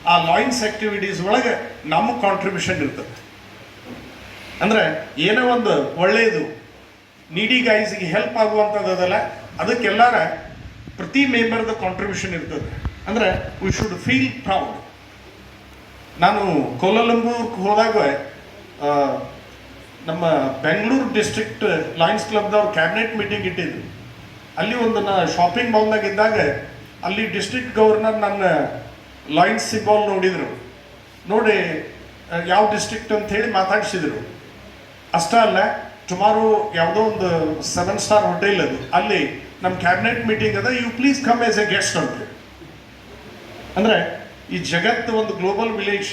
ಆ ಲಾಯನ್ಸ್ ಆಕ್ಟಿವಿಟೀಸ್ ಒಳಗೆ ನಮ್ಮ ಕಾಂಟ್ರಿಬ್ಯೂಷನ್ ಇರ್ತದೆ. ಅಂದರೆ ಏನೋ ಒಂದು ಒಳ್ಳೆಯದು ನೀಡಿ ಗೈಸ್ಗೆ ಹೆಲ್ಪ್ ಆಗುವಂಥದ್ದಲ್ಲ, ಅದಕ್ಕೆಲ್ಲರ ಪ್ರತಿ ಮೆಂಬರ್ದ ಕಾಂಟ್ರಿಬ್ಯೂಷನ್ ಇರ್ತದೆ. ಅಂದರೆ ವಿ ಶುಡ್ ಫೀಲ್ ಪ್ರೌಡ್. ನಾನು ಕೋಲಾಲಂಪುರ್ಗೆ ಹೋದಾಗ ನಮ್ಮ ಬೆಂಗಳೂರು ಡಿಸ್ಟ್ರಿಕ್ಟ್ ಲಯನ್ಸ್ ಕ್ಲಬ್ದವ್ರು ಕ್ಯಾಬಿನೆಟ್ ಮೀಟಿಂಗ್ ಇಟ್ಟಿದ್ರು. ಅಲ್ಲಿ ಒಂದು ಶಾಪಿಂಗ್ ಮಾಲ್ನಾಗ ಇದ್ದಾಗ ಅಲ್ಲಿ ಡಿಸ್ಟ್ರಿಕ್ಟ್ ಗವರ್ನರ್ ನನ್ನ ಲಯನ್ಸ್ ಸಿಂಬಾಲ್ ನೋಡಿದರು. ನೋಡಿ ಯಾವ ಡಿಸ್ಟ್ರಿಕ್ಟ್ ಅಂತ ಹೇಳಿ ಮಾತಾಡಿಸಿದರು. ಅಷ್ಟೇ ಅಲ್ಲ, ಟುಮಾರೋ ಯಾವುದೋ ಒಂದು 7 ಸ್ಟಾರ್ ಹೋಟೆಲ್ ಅದು, ಅಲ್ಲಿ ನಮ್ಮ ಕ್ಯಾಬಿನೆಟ್ ಮೀಟಿಂಗ್ ಅದ, you please come as a guest ಅಂತ. ಅಂದರೆ ಈ ಜಗತ್ತು ಒಂದು ಗ್ಲೋಬಲ್ ವಿಲೇಜ್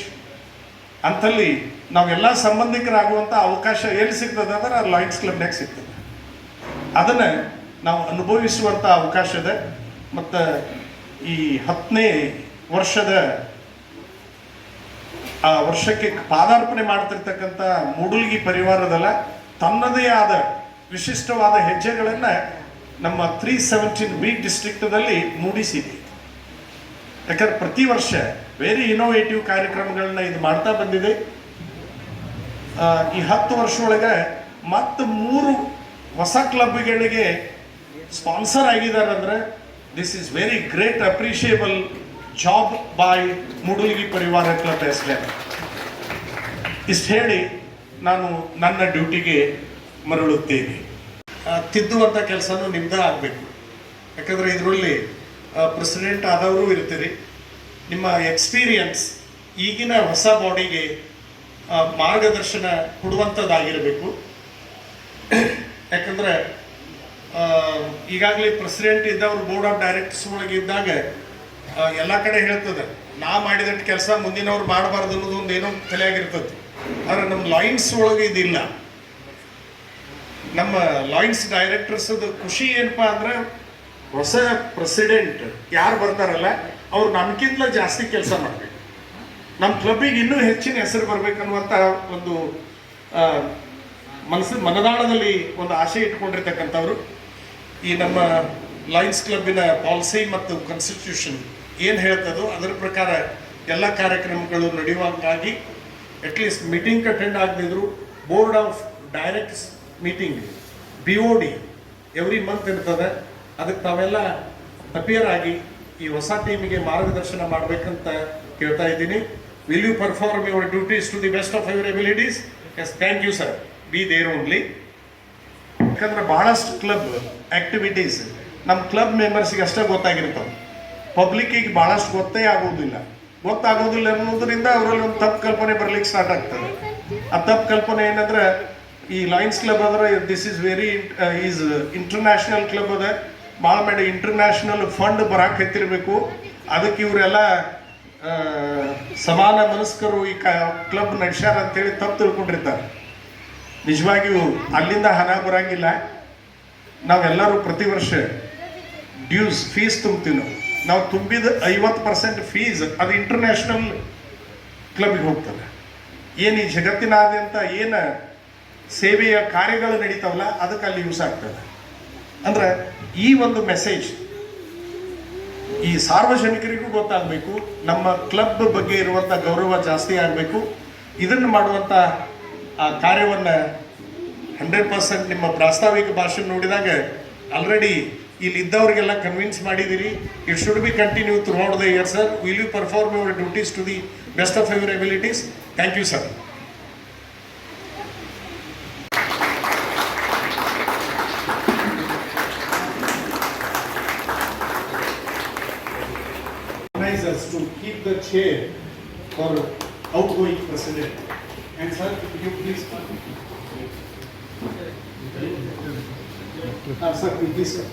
ಅಂತಲ್ಲಿ ನಾವೆಲ್ಲ ಸಂಬಂಧಿಕರಾಗುವಂಥ ಅವಕಾಶ ಎಲ್ಲಿ ಸಿಗ್ತದೆ ಅಂದ್ರೆ ಲಯನ್ಸ್ ಕ್ಲಬ್ನಾಗ ಸಿಗ್ತದೆ. ಅದನ್ನು ನಾವು ಅನುಭವಿಸುವಂಥ ಅವಕಾಶ ಇದೆ. ಮತ್ತು ಈ 10ನೇ ವರ್ಷದ ಆ ವರ್ಷಕ್ಕೆ ಪಾದಾರ್ಪಣೆ ಮಾಡ್ತಿರ್ತಕ್ಕಂಥ ಮೂಡಲ್ಗಿ ಪರಿವಾರದಲ್ಲ ತನ್ನದೇ ಆದ ವಿಶಿಷ್ಟವಾದ ಹೆಜ್ಜೆಗಳನ್ನು ನಮ್ಮ 317B ಡಿಸ್ಟ್ರಿಕ್ಟದಲ್ಲಿ ಮೂಡಿಸಿದೆ. ಯಾಕಂದ್ರೆ ಪ್ರತಿ ವರ್ಷ ವೆರಿ ಇನೋವೇಟಿವ್ ಕಾರ್ಯಕ್ರಮಗಳನ್ನ ಇದು ಮಾಡ್ತಾ ಬಂದಿದೆ. ಈ 10 ವರ್ಷ ಒಳಗೆ ಮತ್ತೆ 3 ಹೊಸ ಕ್ಲಬ್ಗಳಿಗೆ ಸ್ಪಾನ್ಸರ್ ಆಗಿದ್ದಾರೆ. ಅಂದರೆ this is very great appreciable job by Mudalgi ಪರಿವಾರ ಕ್ಲಬ್ ಹೆಸರು. ಇಷ್ಟು ಹೇಳಿ ನಾನು ನನ್ನ ಡ್ಯೂಟಿಗೆ ಮರಳುತ್ತೇನೆ. ತಿದ್ದುವಂಥ ಕೆಲಸನೂ ನಿಮ್ಮದೇ ಆಗಬೇಕು. ಯಾಕಂದರೆ ಇದರಲ್ಲಿ ಪ್ರೆಸಿಡೆಂಟ್ ಆದವರು ಇರ್ತೀರಿ. ನಿಮ್ಮ ಎಕ್ಸ್ಪೀರಿಯನ್ಸ್ ಈಗಿನ ಹೊಸ ಬಾಡಿಗೆ ಮಾರ್ಗದರ್ಶನ ಕೊಡುವಂಥದ್ದಾಗಿರಬೇಕು. ಯಾಕಂದ್ರೆ ಈಗಾಗಲೇ ಪ್ರೆಸಿಡೆಂಟ್ ಇದ್ದವ್ರು ಬೋರ್ಡ್ ಆಫ್ ಡೈರೆಕ್ಟರ್ಸ್ ಒಳಗೆ ಇದ್ದಾಗ ಎಲ್ಲ ಕಡೆ ಹೇಳ್ತದೆ ನಾ ಮಾಡಿದಟ್ಟು ಕೆಲಸ ಮುಂದಿನವ್ರು ಮಾಡಬಾರ್ದು ಅನ್ನೋದು ಒಂದು ಏನೋ ತಲೆಯಾಗಿರ್ತದೆ. ಆದರೆ ನಮ್ಮ ಲಾಯಿನ್ಸ್ ಒಳಗೆ ಇದಿಲ್ಲ. ನಮ್ಮ ಲಾಯಿನ್ಸ್ ಡೈರೆಕ್ಟರ್ಸದು ಖುಷಿ ಏನಪ್ಪ ಅಂದ್ರೆ ಹೊಸ ಪ್ರೆಸಿಡೆಂಟ್ ಯಾರು ಬರ್ತಾರಲ್ಲ ಅವ್ರು ನಮ್ಗಿಂತ ಜಾಸ್ತಿ ಕೆಲಸ ಮಾಡಬೇಕು, ನಮ್ಮ ಕ್ಲಬ್ಬಿಗೆ ಇನ್ನೂ ಹೆಚ್ಚಿನ ಹೆಸರು ಬರಬೇಕನ್ನುವಂಥ ಒಂದು ಮನದಾಳದಲ್ಲಿ ಒಂದು ಆಸೆ ಇಟ್ಕೊಂಡಿರ್ತಕ್ಕಂಥವ್ರು. ಈ ನಮ್ಮ ಲಯನ್ಸ್ ಕ್ಲಬ್ಬಿನ ಪಾಲಿಸಿ ಮತ್ತು ಕಾನ್ಸ್ಟಿಟ್ಯೂಷನ್ ಏನು ಹೇಳ್ತದೋ ಅದರ ಪ್ರಕಾರ ಎಲ್ಲ ಕಾರ್ಯಕ್ರಮಗಳು ನಡೆಯುವಂಗಾಗಿ ಅಟ್ಲೀಸ್ಟ್ ಮೀಟಿಂಗ್ ಅಟೆಂಡ್ ಆಗದಿದ್ರು board of directors meeting BOD every month ಇರ್ತದೆ. ಅದಕ್ಕೆ ತಾವೆಲ್ಲ ಅಪಿಯರ್ ಆಗಿ ಈ ಹೊಸ ಟೀಮಿಗೆ ಮಾರ್ಗದರ್ಶನ ಮಾಡಬೇಕಂತ ಕೇಳ್ತಾ ಇದ್ದೀನಿ. Will you perform your duties to the best of your abilities? Yes, thank you sir. Be there only. ಯಾಕಂದ್ರೆ ಬಹಳಷ್ಟು ಕ್ಲಬ್ ಆಕ್ಟಿವಿಟೀಸ್ ನಮ್ಮ ಕ್ಲಬ್ ಮೆಂಬರ್ಸ್ಗೆ ಅಷ್ಟೇ ಗೊತ್ತಾಗಿರ್ತಾವೆ, ಪಬ್ಲಿಕ್ಕಿಗೆ ಭಾಳಷ್ಟು ಗೊತ್ತಾಗೋದಿಲ್ಲ ಅನ್ನೋದ್ರಿಂದ ಅವರಲ್ಲಿ ಒಂದು ತಪ್ಪು ಕಲ್ಪನೆ ಬರ್ಲಿಕ್ಕೆ ಸ್ಟಾರ್ಟ್ ಆಗ್ತದೆ. ಆ ತಪ್ಪು ಕಲ್ಪನೆ ಏನಂದ್ರೆ ಈ ಲಯನ್ಸ್ ಕ್ಲಬ್ ಅಂದ್ರೆ this is very is international club ಅದ, ಭಾಳ ಮಾಡಿ ಇಂಟರ್ನ್ಯಾಷನಲ್ ಫಂಡ್ ಬರಾಕ್ ಹತ್ತಿರಬೇಕು, ಅದಕ್ಕೆ ಇವರೆಲ್ಲ ಸಮಾನ ಮನಸ್ಕರು ಈ ಕ್ಲಬ್ ನಡೆಸ್ಯಾರ ಅಂತೇಳಿ ತಪ್ಪು ತಿಳ್ಕೊಂಡಿರ್ತಾರೆ. ನಿಜವಾಗಿಯೂ ಅಲ್ಲಿಂದ ಹಣ ಬರಂಗಿಲ್ಲ. ನಾವೆಲ್ಲರೂ ಪ್ರತಿ ವರ್ಷ ಡ್ಯೂಸ್ ಫೀಸ್ ತುಂಬ್ತೀವಿ. ನಾವು ತುಂಬಿದ 50% ಫೀಸ್ ಅದು ಇಂಟರ್ನ್ಯಾಷನಲ್ ಕ್ಲಬ್ಗೆ ಹೋಗ್ತದೆ. ಏನು ಈ ಜಗತ್ತಿನಾದ್ಯಂತ ಏನು ಸೇವೆಯ ಕಾರ್ಯಗಳು ನಡೀತಾವಲ್ಲ ಅದಕ್ಕೆ ಅಲ್ಲಿ ಯೂಸ್ ಆಗ್ತದೆ. ಅಂದ್ರೆ ಈ ಒಂದು ಮೆಸೇಜ್ ಈ ಸಾರ್ವಜನಿಕರಿಗೂ ಗೊತ್ತಾಗಬೇಕು, ನಮ್ಮ ಕ್ಲಬ್ ಬಗ್ಗೆ ಇರುವಂಥ ಗೌರವ ಜಾಸ್ತಿ ಆಗಬೇಕು. ಇದನ್ನು ಮಾಡುವಂಥ ಆ ಕಾರ್ಯವನ್ನು 100% ನಿಮ್ಮ ಪ್ರಾಸ್ತಾವಿಕ ಭಾಷೆ ನೋಡಿದಾಗ ಆಲ್ರೆಡಿ ಇಲ್ಲಿದ್ದವರಿಗೆಲ್ಲ ಕನ್ವಿನ್ಸ್ ಮಾಡಿದ್ದೀರಿ. It should be continue throughout the year sir. Will you perform your duties to the best of your abilities? Thank you sir. To keep the chair for outgoing president. And sir, could you please come? Sir, please sir.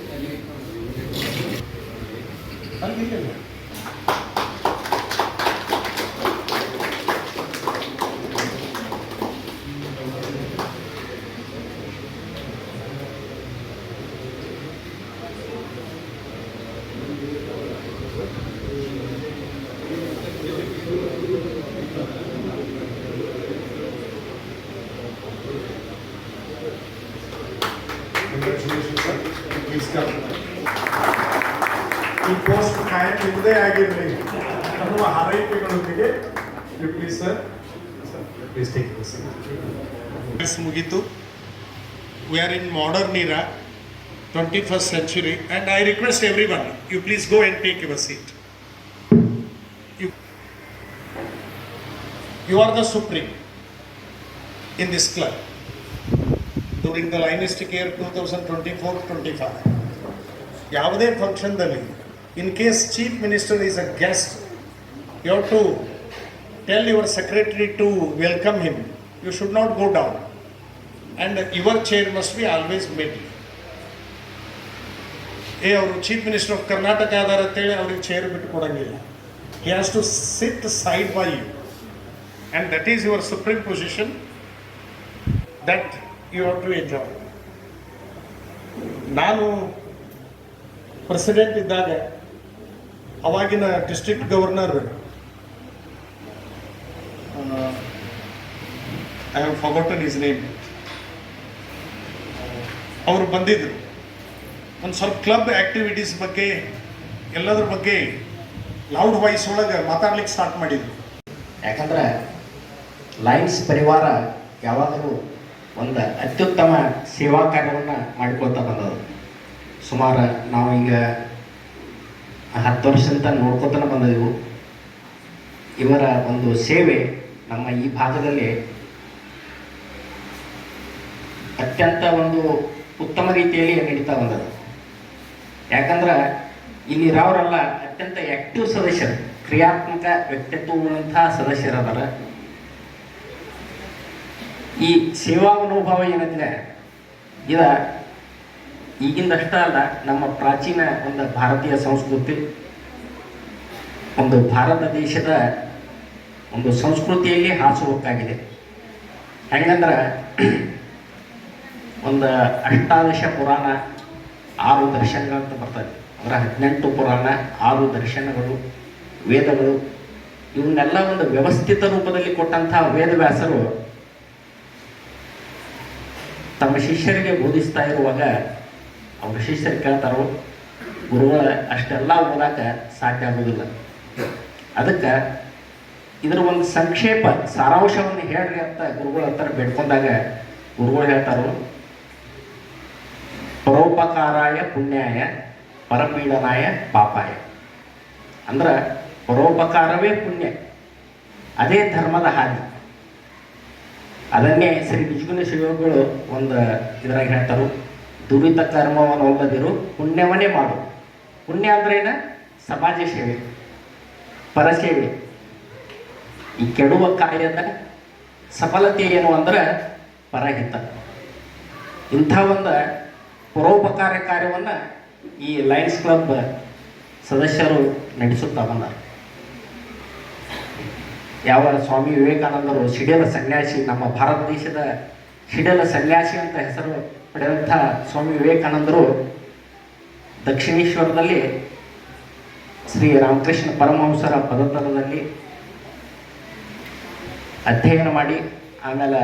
Congratulations, sir. Please come. ಈ ಪೋಸ್ಟ್ ಕಾಯಂ ನಿಮ್ಮದೇ ಆಗಿರಲಿ ಅನ್ನುವ ಹಾರೈಕೆಗಳೊಂದಿಗೆ please sir, please take this. ಮುಗೀತು. We are in modern era, 21st century, and I request everyone, you please go and take your seat. You are the supreme in this club during the Lionistic year 2024-25. ಯಾವುದೇ ಫಂಕ್ಷನ್ದಲ್ಲಿ in case chief minister is a guest, you have to tell your secretary to welcome him. You should not go down, and your chair must be always middle. ಅವರು ಚೀಫ್ ಮಿನಿಸ್ಟರ್ ಆಫ್ ಕರ್ನಾಟಕ ಅದಾರ ಅಂತೇಳಿ ಅವ್ರಿಗೆ ಚೇರ್ ಬಿಟ್ಟು ಕೊಡಂಗಿಲ್ಲ. He has to sit side by you, and that is your supreme position that you have to enjoy. ನಾನು ಪ್ರೆಸಿಡೆಂಟ್ ಇದ್ದಾಗ ಅವಾಗಿನ district governor I have forgotten his name, ಅವರು ಬಂದಿದ್ರು. ಒಂದು ಸ್ವಲ್ಪ ಕ್ಲಬ್ ಆ್ಯಕ್ಟಿವಿಟೀಸ್ ಬಗ್ಗೆ ಎಲ್ಲದ್ರ ಬಗ್ಗೆ ಲೌಡ್ ವಾಯ್ಸ್ ಒಳಗೆ ಮಾತಾಡ್ಲಿಕ್ಕೆ ಸ್ಟಾರ್ಟ್ ಮಾಡಿದ್ರು. ಯಾಕಂದ್ರೆ ಲಯನ್ಸ್ ಪರಿವಾರ ಯಾವಾಗಲೂ ಒಂದು ಅತ್ಯುತ್ತಮ ಸೇವಾ ಕಾರ್ಯವನ್ನು ಮಾಡಿಕೊಳ್ತಾ ಬಂದದ್ದು. ಸುಮಾರು ನಾವು ಈಗ 10 ವರ್ಷದಿಂದ ನೋಡ್ಕೊತಾನೆ ಬಂದಿದ್ದೆವು. ಇವರ ಒಂದು ಸೇವೆ ನಮ್ಮ ಈ ಭಾಗದಲ್ಲಿ ಅತ್ಯಂತ ಒಂದು ಉತ್ತಮ ರೀತಿಯಲ್ಲಿ ನಡೀತಾ ಬಂದದ್ದು. ಯಾಕಂದ್ರೆ ಇಲ್ಲಿರೋರೆಲ್ಲ ಅತ್ಯಂತ ಆ್ಯಕ್ಟಿವ್ ಸದಸ್ಯರು, ಕ್ರಿಯಾತ್ಮಕ ವ್ಯಕ್ತಿತ್ವವಂತಹ ಸದಸ್ಯರದಾರ. ಈ ಸೇವಾ ಮನೋಭಾವ ಏನಿದೆ ಇದ ಈಗಿಂದಷ್ಟೇ ಅಲ್ಲ, ನಮ್ಮ ಪ್ರಾಚೀನ ಒಂದು ಭಾರತೀಯ ಸಂಸ್ಕೃತಿ, ಒಂದು ಭಾರತ ದೇಶದ ಒಂದು ಸಂಸ್ಕೃತಿಯಲ್ಲಿ ಹಾಸುಹೊಕ್ಕಾಗಿದೆ. ಹೆಂಗಂದ್ರೆ ಒಂದು ಅಷ್ಟಾದಶ ಪುರಾಣ, 6 ದರ್ಶನಗಳಂತ ಬರ್ತದೆ. ಅಂದರೆ 18 ಪುರಾಣ, 6 ದರ್ಶನಗಳು, ವೇದಗಳು, ಇವನ್ನೆಲ್ಲ ಒಂದು ವ್ಯವಸ್ಥಿತ ರೂಪದಲ್ಲಿ ಕೊಟ್ಟಂತಹ ವೇದವ್ಯಾಸರು ತಮ್ಮ ಶಿಷ್ಯರಿಗೆ ಬೋಧಿಸ್ತಾ ಇರುವಾಗ ಅವ್ರ ಶಿಷ್ಯರು ಕೇಳ್ತಾರೋ, ಗುರುಗಳ ಅಷ್ಟೆಲ್ಲ ಓದಾಕ ಸಾಧ್ಯ ಆಗೋದಿಲ್ಲ, ಅದಕ್ಕೆ ಇದರ ಒಂದು ಸಂಕ್ಷೇಪ ಸಾರಾಂಶವನ್ನು ಹೇಳ್ರಿ ಅಂತ ಗುರುಗಳ ಹತ್ರ ಬೇಡ್ಕೊಂಡಾಗ ಗುರುಗಳು ಹೇಳ್ತಾರೋ, ಪರೋಪಕಾರಾಯ ಪುಣ್ಯಾಯ ಪರಪೀಡನಾಯ ಪಾಪಾಯ. ಅಂದ್ರೆ ಪರೋಪಕಾರವೇ ಪುಣ್ಯ, ಅದೇ ಧರ್ಮದ ಹಾದಿ. ಅದನ್ನೇ ಶ್ರೀ ನಿಜಗುಣ ಶಿವಗಳು ಒಂದು ಇದರಾಗ ಹೇಳ್ತಾರೋ, ದುರಿತ ಕರ್ಮವನ್ನೊಲ್ಲದಿರು ಪುಣ್ಯವನ್ನೇ ಮಾಡು. ಪುಣ್ಯ ಅಂದ್ರೆ ಏನ? ಸಮಾಜ ಸೇವೆ, ಪರಸೇವೆ. ಈ ಕೆಡುವ ಕಾರ್ಯದ ಸಫಲತೆ ಏನು ಅಂದ್ರೆ ಪರಹಿತ. ಇಂಥ ಒಂದು ಪರೋಪಕಾರ ಕಾರ್ಯವನ್ನು ಈ ಲಯನ್ಸ್ ಕ್ಲಬ್ ಸದಸ್ಯರು ನಡೆಸುತ್ತಾ ಬಂದರು. ಯಾವ ಸ್ವಾಮಿ ವಿವೇಕಾನಂದರು ಸಿಡಿಲ ಸನ್ಯಾಸಿ, ನಮ್ಮ ಭಾರತ ದೇಶದ ಸಿಡಿಲ ಸನ್ಯಾಸಿ ಅಂತ ಹೆಸರು ಪಡೆದಂಥ ಸ್ವಾಮಿ ವಿವೇಕಾನಂದರು ದಕ್ಷಿಣೇಶ್ವರದಲ್ಲಿ ಶ್ರೀ ರಾಮಕೃಷ್ಣ ಪರಮಹಂಸರ ಪದತಲದಲ್ಲಿ ಅಧ್ಯಯನ ಮಾಡಿ, ಆಮೇಲೆ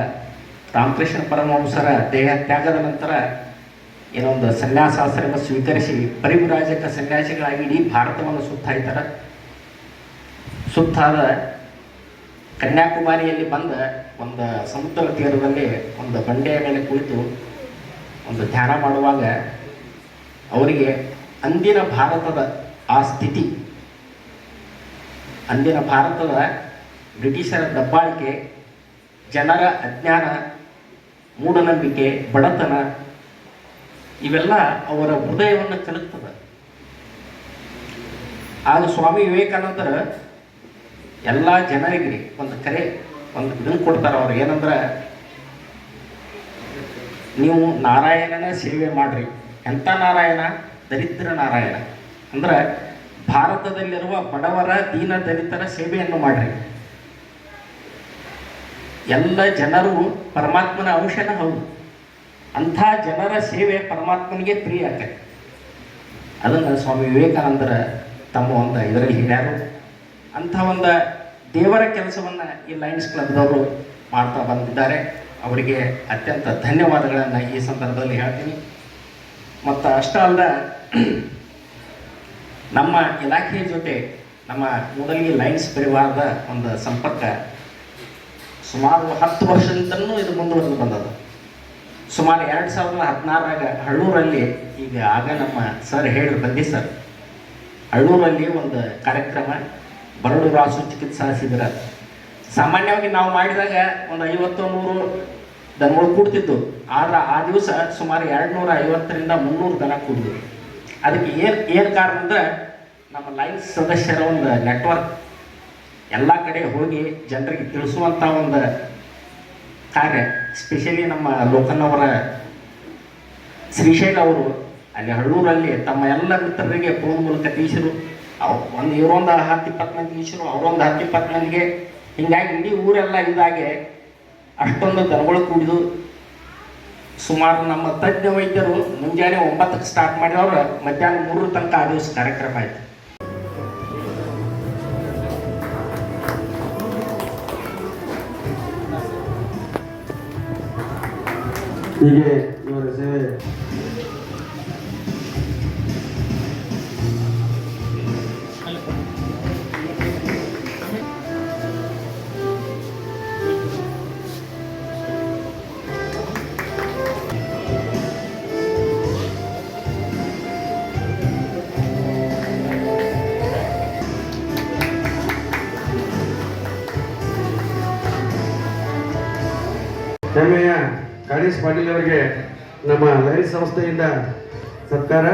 ರಾಮಕೃಷ್ಣ ಪರಮಹಂಸರ ದೇಹ ತ್ಯಾಗದ ನಂತರ ಏನೊಂದು ಸನ್ಯಾಸಾಶ್ರಮ ಸ್ವೀಕರಿಸಿ ಪರಿವಿರಾಜಕ ಸನ್ಯಾಸಿಗಳಾಗಿ ಇಡೀ ಭಾರತವನ್ನು ಸುತ್ತಾಯ್ತಾರೆ. ಸುತ್ತಾದ ಕನ್ಯಾಕುಮಾರಿಯಲ್ಲಿ ಬಂದ ಒಂದು ಸಮುದ್ರ ತೀರದಲ್ಲಿ ಒಂದು ಬಂಡೆಯ ಮೇಲೆ ಕುಳಿತು ಒಂದು ಧ್ಯಾನ ಮಾಡುವಾಗ ಅವರಿಗೆ ಅಂದಿನ ಭಾರತದ ಆ ಸ್ಥಿತಿ, ಅಂದಿನ ಭಾರತದ ಬ್ರಿಟಿಷರ ದಬ್ಬಾಳಿಕೆ, ಜನರ ಅಜ್ಞಾನ, ಮೂಢನಂಬಿಕೆ, ಬಡತನ, ಇವೆಲ್ಲ ಅವರ ಹೃದಯವನ್ನು ಕಲುಕ್ತದೆ. ಆಗ ಸ್ವಾಮಿ ವಿವೇಕಾನಂದರ ಎಲ್ಲ ಜನರಿಗೆ ಒಂದು ಕರೆ, ಒಂದು ಇದನ್ನು ಕೊಡ್ತಾರೆ. ಅವ್ರು ಏನಂದ್ರೆ, ನೀವು ನಾರಾಯಣನ ಸೇವೆ ಮಾಡ್ರಿ. ಎಂಥ ನಾರಾಯಣ? ದರಿದ್ರ ನಾರಾಯಣ. ಅಂದ್ರೆ ಭಾರತದಲ್ಲಿರುವ ಬಡವರ, ದೀನ ದಲಿತರ ಸೇವೆಯನ್ನು ಮಾಡ್ರಿ. ಎಲ್ಲ ಜನರು ಪರಮಾತ್ಮನ ಅಂಶನ ಹೌದು. ಅಂಥ ಜನರ ಸೇವೆ ಪರಮಾತ್ಮನಿಗೆ ಪ್ರಿಯ ಆಗ್ತದೆ. ಅದನ್ನು ಸ್ವಾಮಿ ವಿವೇಕಾನಂದರ ತಮ್ಮ ಒಂದು ಇದರಲ್ಲಿ ಹೇಳ್ಯಾರು. ಅಂಥ ಒಂದು ದೇವರ ಕೆಲಸವನ್ನು ಈ ಲಯನ್ಸ್ ಕ್ಲಬ್ದವರು ಮಾಡ್ತಾ ಬಂದಿದ್ದಾರೆ. ಅವರಿಗೆ ಅತ್ಯಂತ ಧನ್ಯವಾದಗಳನ್ನು ಈ ಸಂದರ್ಭದಲ್ಲಿ ಹೇಳ್ತೀನಿ. ಮತ್ತು ಅಷ್ಟೇ ಅಲ್ಲ, ನಮ್ಮ ಇಲಾಖೆಯ ಜೊತೆ ನಮ್ಮ ಮೂಡಲಗಿ ಲಯನ್ಸ್ ಪರಿವಾರದ ಒಂದು ಸಂಪರ್ಕ ಸುಮಾರು 10 ವರ್ಷದಿಂದಲೂ ಇದು ಮುಂದುವರೆದು ಬಂದದ್ದು. ಸುಮಾರು 2016 ಹಳ್ಳೂರಲ್ಲಿ, ಈಗ ಆಗ ನಮ್ಮ ಸರ್ ಹೇಳಿ ಬಂದಿ ಸರ್, ಹಳ್ಳೂರಲ್ಲಿ ಒಂದು ಕಾರ್ಯಕ್ರಮ ಬರಡು ರಾಸು ಚಿಕಿತ್ಸಾ ಶಿಬಿರ. ಸಾಮಾನ್ಯವಾಗಿ ನಾವು ಮಾಡಿದಾಗ ಒಂದು 50-100 ದನಗಳು ಕೂಡ್ತಿದ್ದು. ಆದ್ರೆ ಆ ದಿವಸ ಸುಮಾರು 250ರಿಂದ 300 ದನ ಕೂಡಿದ್ವು. ಅದಕ್ಕೆ ಏನು ಕಾರಣ ಅಂದ್ರೆ, ನಮ್ಮ ಲೈನ್ಸ್ ಸದಸ್ಯರ ಒಂದು ನೆಟ್ವರ್ಕ್ ಎಲ್ಲ ಕಡೆ ಹೋಗಿ ಜನರಿಗೆ ತಿಳಿಸುವಂಥ ಒಂದು ಕಾರ್ಯ. ಸ್ಪೆಷಲಿ ನಮ್ಮ ಲೋಕನ್ನವರ ಶ್ರೀಶೈಲ ಅವರು ಅಲ್ಲಿ ಹಳ್ಳೂರಲ್ಲಿ ತಮ್ಮ ಎಲ್ಲ ಮಿತ್ರರಿಗೆ ಫೋನ್ ಮೂಲಕ ತಿಳಿಸಿರು. ಇವರೊಂದು 10-20 ಮಂದಿ ತಿಳಿಸಿರು, ಅವರೊಂದು 10-20 ಮಂದಿಗೆ. ಹೀಗಾಗಿ ಇಡೀ ಊರೆಲ್ಲ ಇದಾಗೆ ಅಷ್ಟೊಂದು ದನಗಳು ಕೂಡಿದು ಸುಮಾರು ನಮ್ಮ ತಜ್ಞ ವೈದ್ಯರು ಮುಂಜಾನೆ 9ಕ್ಕೆ ಸ್ಟಾರ್ಟ್ ಮಾಡಿದವ್ರು ಮಧ್ಯಾಹ್ನ 3 ತನಕ ಆ ದಿವಸ ಕಾರ್ಯಕ್ರಮ ಆಯಿತು. ಹೀಗೆ ಇವರ ಸೇವೆ ಹೆಮ್ಮೆಯ ಗಣೇಶ್ ಪಾಟೀಲ್ ಅವರಿಗೆ ನಮ್ಮ ಲಯನ್ಸ್ ಸಂಸ್ಥೆಯಿಂದ ಸತ್ಕಾರ.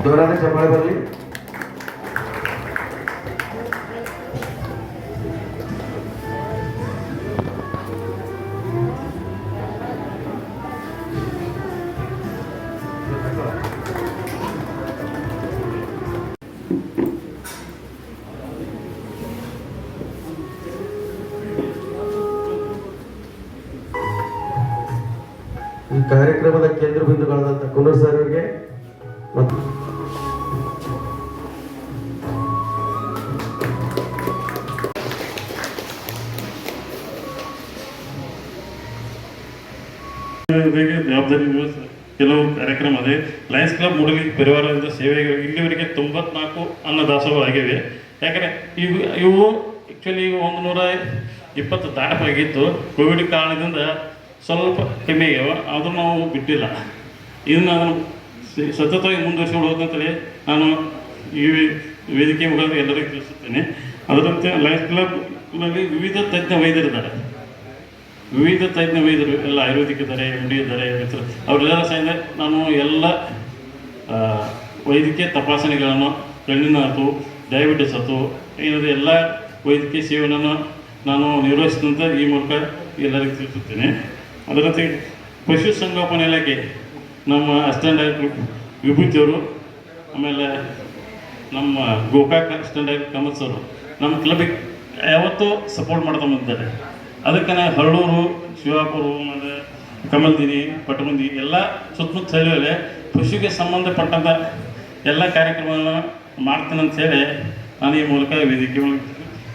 ಜೋರಾದ ಚಪ್ಪಾಳೆ ಬರಲಿ. ಈ ಕಾರ್ಯಕ್ರಮದ ಕೇಂದ್ರ ಬಿಂದುಗಳಾದಂಥ ಕುನ್ನೂರ್ ಸರ್ ಅವರಿಗೆ ಮತ್ತು ಜವಾಬ್ದಾರಿ ಕೆಲವು ಕಾರ್ಯಕ್ರಮ ಅದೇ ಲಯನ್ಸ್ ಕ್ಲಬ್ ಮೂಡಲಿ ಪರಿವಾರದಿಂದ ಸೇವೆಗೆ ಇಲ್ಲಿವರೆಗೆ 94 ಅನ್ನದಾಸೋಹ ಆಗಿವೆ. ಯಾಕಂದರೆ ಇವು ಆ್ಯಕ್ಚುಲಿ 120 ದಾಟವಾಗಿತ್ತು. ಕೋವಿಡ್ ಕಾರಣದಿಂದ ಸ್ವಲ್ಪ ಕಮ್ಮಿ ಆಗ್ಯಾವ, ಆದರೂ ನಾವು ಬಿಟ್ಟಿಲ್ಲ. ಇದನ್ನು ಅದನ್ನು ಸತತವಾಗಿ ಮುಂದುವರಿಸಿಕೊಂಡು ಹೋದಂತೇಳಿ ನಾನು ಈ ವೇದಿಕೆ ಮುಖಾಂತರ ಎಲ್ಲರಿಗೂ ತಿಳಿಸುತ್ತೇನೆ. ಅದರಂತೆ ಲಯನ್ಸ್ ಕ್ಲಬ್ನಲ್ಲಿ ವಿವಿಧ ತಜ್ಞ ವೈದ್ಯರಿದ್ದಾರೆ. ಎಲ್ಲ ಆಯುರ್ವೇದಿಕ್ ಇದ್ದಾರೆ, MD ಇದ್ದಾರೆ, ಅವರೆಲ್ಲರ ಸಹಿತ ನಾನು ಎಲ್ಲ ವೈದ್ಯಕೀಯ ತಪಾಸಣೆಗಳನ್ನು, ಕಣ್ಣಿನ ಆಯ್ತು, ಡಯಾಬಿಟಿಸ್ ಆಯ್ತು, ಏನಾದರೂ ಎಲ್ಲ ವೈದ್ಯಕೀಯ ಸೇವೆಯನ್ನು ನಾನು ನಿರ್ವಹಿಸಿದಂಥ ಈ ಮೂಲಕ ಎಲ್ಲರಿಗೂ ತಿಳಿಸುತ್ತೇನೆ. ಅದರಂತೆ ಪಶು ಸಂಗೋಪನಾ ಇಲಾಖೆ ನಮ್ಮ ಅಸಿಸ್ಟೆಂಟ್ ಡೈರೆಕ್ಟರ್ ವಿಭೂತಿಯವರು, ಆಮೇಲೆ ನಮ್ಮ Gokak assistant director cometh sir ನಮ್ಮ ಕ್ಲಬ್ಬಿಗೆ ಯಾವತ್ತೂ ಸಪೋರ್ಟ್ ಮಾಡ್ತಾ ಬಂದಿದ್ದಾರೆ. ಅದಕ್ಕೆ ಹರಳೂರು, ಶಿವಾಪುರ, ಆಮೇಲೆ ಕಮಲ್ದಿನಿ, ಪಟಮಂದಿ ಎಲ್ಲ ಸುತ್ತಮುತ್ತ ಸ್ಥಳೀಯಲ್ಲೇ ಪಶುಗೆ ಸಂಬಂಧಪಟ್ಟಂಥ ಎಲ್ಲ ಕಾರ್ಯಕ್ರಮಗಳನ್ನು ಮಾಡ್ತೀನಿ ಅಂತೇಳಿ ನಾನು ಈ ಮೂಲಕ ವೇದಿಕೆ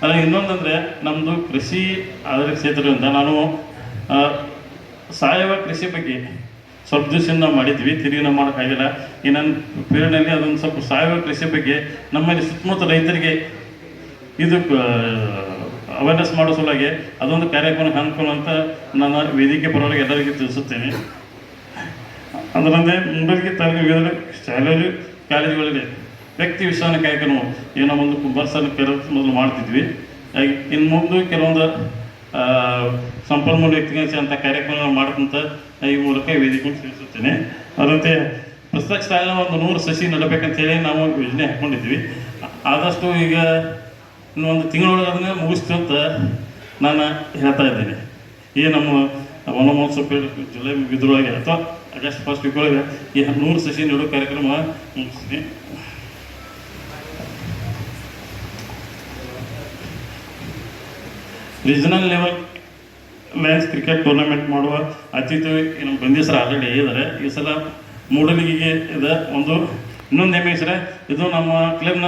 ಅಲ್ಲ. ಇನ್ನೊಂದಂದರೆ ನಮ್ಮದು ಕೃಷಿ ಆಧಾರಿತ ಕ್ಷೇತ್ರದಿಂದ ನಾನು ಸಾವಯವ ಕೃಷಿ ಬಗ್ಗೆ ಸ್ವಲ್ಪ ದಿವಸದಿಂದ ಮಾಡಿದ್ವಿ, ತಿರುಗಿ ನಾವು ಮಾಡೋಕ್ಕಾಗಿಲ್ಲ. ಈ ನನ್ನ ಪೀರಿಯಡ್ನಲ್ಲಿ ಅದೊಂದು ಸ್ವಲ್ಪ ಸಾವಯವ ಕೃಷಿ ಬಗ್ಗೆ ನಮ್ಮಲ್ಲಿ ಸುತ್ತಮುತ್ತ ರೈತರಿಗೆ ಇದು ಅವೇರ್ನೆಸ್ ಮಾಡೋ ಸಲುವಾಗಿ ಅದೊಂದು ಕಾರ್ಯಕ್ರಮ ಹಮ್ಮಿಕೊಳ್ಳುವಂತ ನನ್ನ ವೇದಿಕೆ ಪರವಾಗಿ ಎಲ್ಲರಿಗೂ ತಿಳಿಸುತ್ತೇನೆ. ಅದರಂತೆ ಮುಂಬೈಗೆ ವಿವಿಧ ಶಾಲೆಗಳು, ಕಾಲೇಜುಗಳಲ್ಲಿ ವ್ಯಕ್ತಿ ವಿಶ್ವಾಸ ಕಾರ್ಯಕ್ರಮ ಏನೋ ಒಂದು ವರ್ಷನ ಮೊದಲು ಮಾಡ್ತಿದ್ವಿ. ಇನ್ನು ಮುಂದೆ ಕೆಲವೊಂದು ಸಂಪನ್ಮೂಲ ವ್ಯಕ್ತಿಗಳ ಅಂತ ಕಾರ್ಯಕ್ರಮ ಮಾಡ್ಕೊಂತ ಈ ಮೂಲಕ ವೇದಿಕೆ ತಿಳಿಸುತ್ತೇನೆ. ಅದರಂತೆ ಪ್ರಸ್ತುತ ಸ್ಥಾನ ಒಂದು 100 ಸಸಿ ನಡಬೇಕಂತೇಳಿ ನಾವು ಯೋಜನೆ ಹಾಕ್ಕೊಂಡಿದ್ವಿ. ಆದಷ್ಟು ಈಗ ಇನ್ನೊಂದು ತಿಂಗಳೊಳಗೆ ಅದನ್ನೇ ಮುಗಿಸ್ತೀವಿ ಅಂತ ನಾನು ಹೇಳ್ತಾ ಇದ್ದೀನಿ. ಈ ನಮ್ಮ ವನ ಮಹೋತ್ಸವ ಜುಲೈ ಬಿದ್ರೊಳಗೆ ಅಥವಾ ಆಗಸ್ಟ್ ಫಸ್ಟ್ ವೀಕ್ ಒಳಗೆ ಈ 100 ಸಸಿ ನೆಡೋ ಕಾರ್ಯಕ್ರಮ ಮುಗಿಸ್ತೀನಿ. Regional level Lions cricket tournament ಮಾಡುವ ಅತಿಥಿ ನಮ್ಮ ಬಂದಿಸರು ಆಲ್ರೆಡಿ ಇದ್ದಾರೆ. ಈ ಸಲ ಮೂಡಲಿಗೆಗೆ ಇದೆ ಇನ್ನೊಂದು ಹೆಮ್ಮೆ ಹೆಸರೇ ಇದು ನಮ್ಮ ಕ್ಲಬ್ನ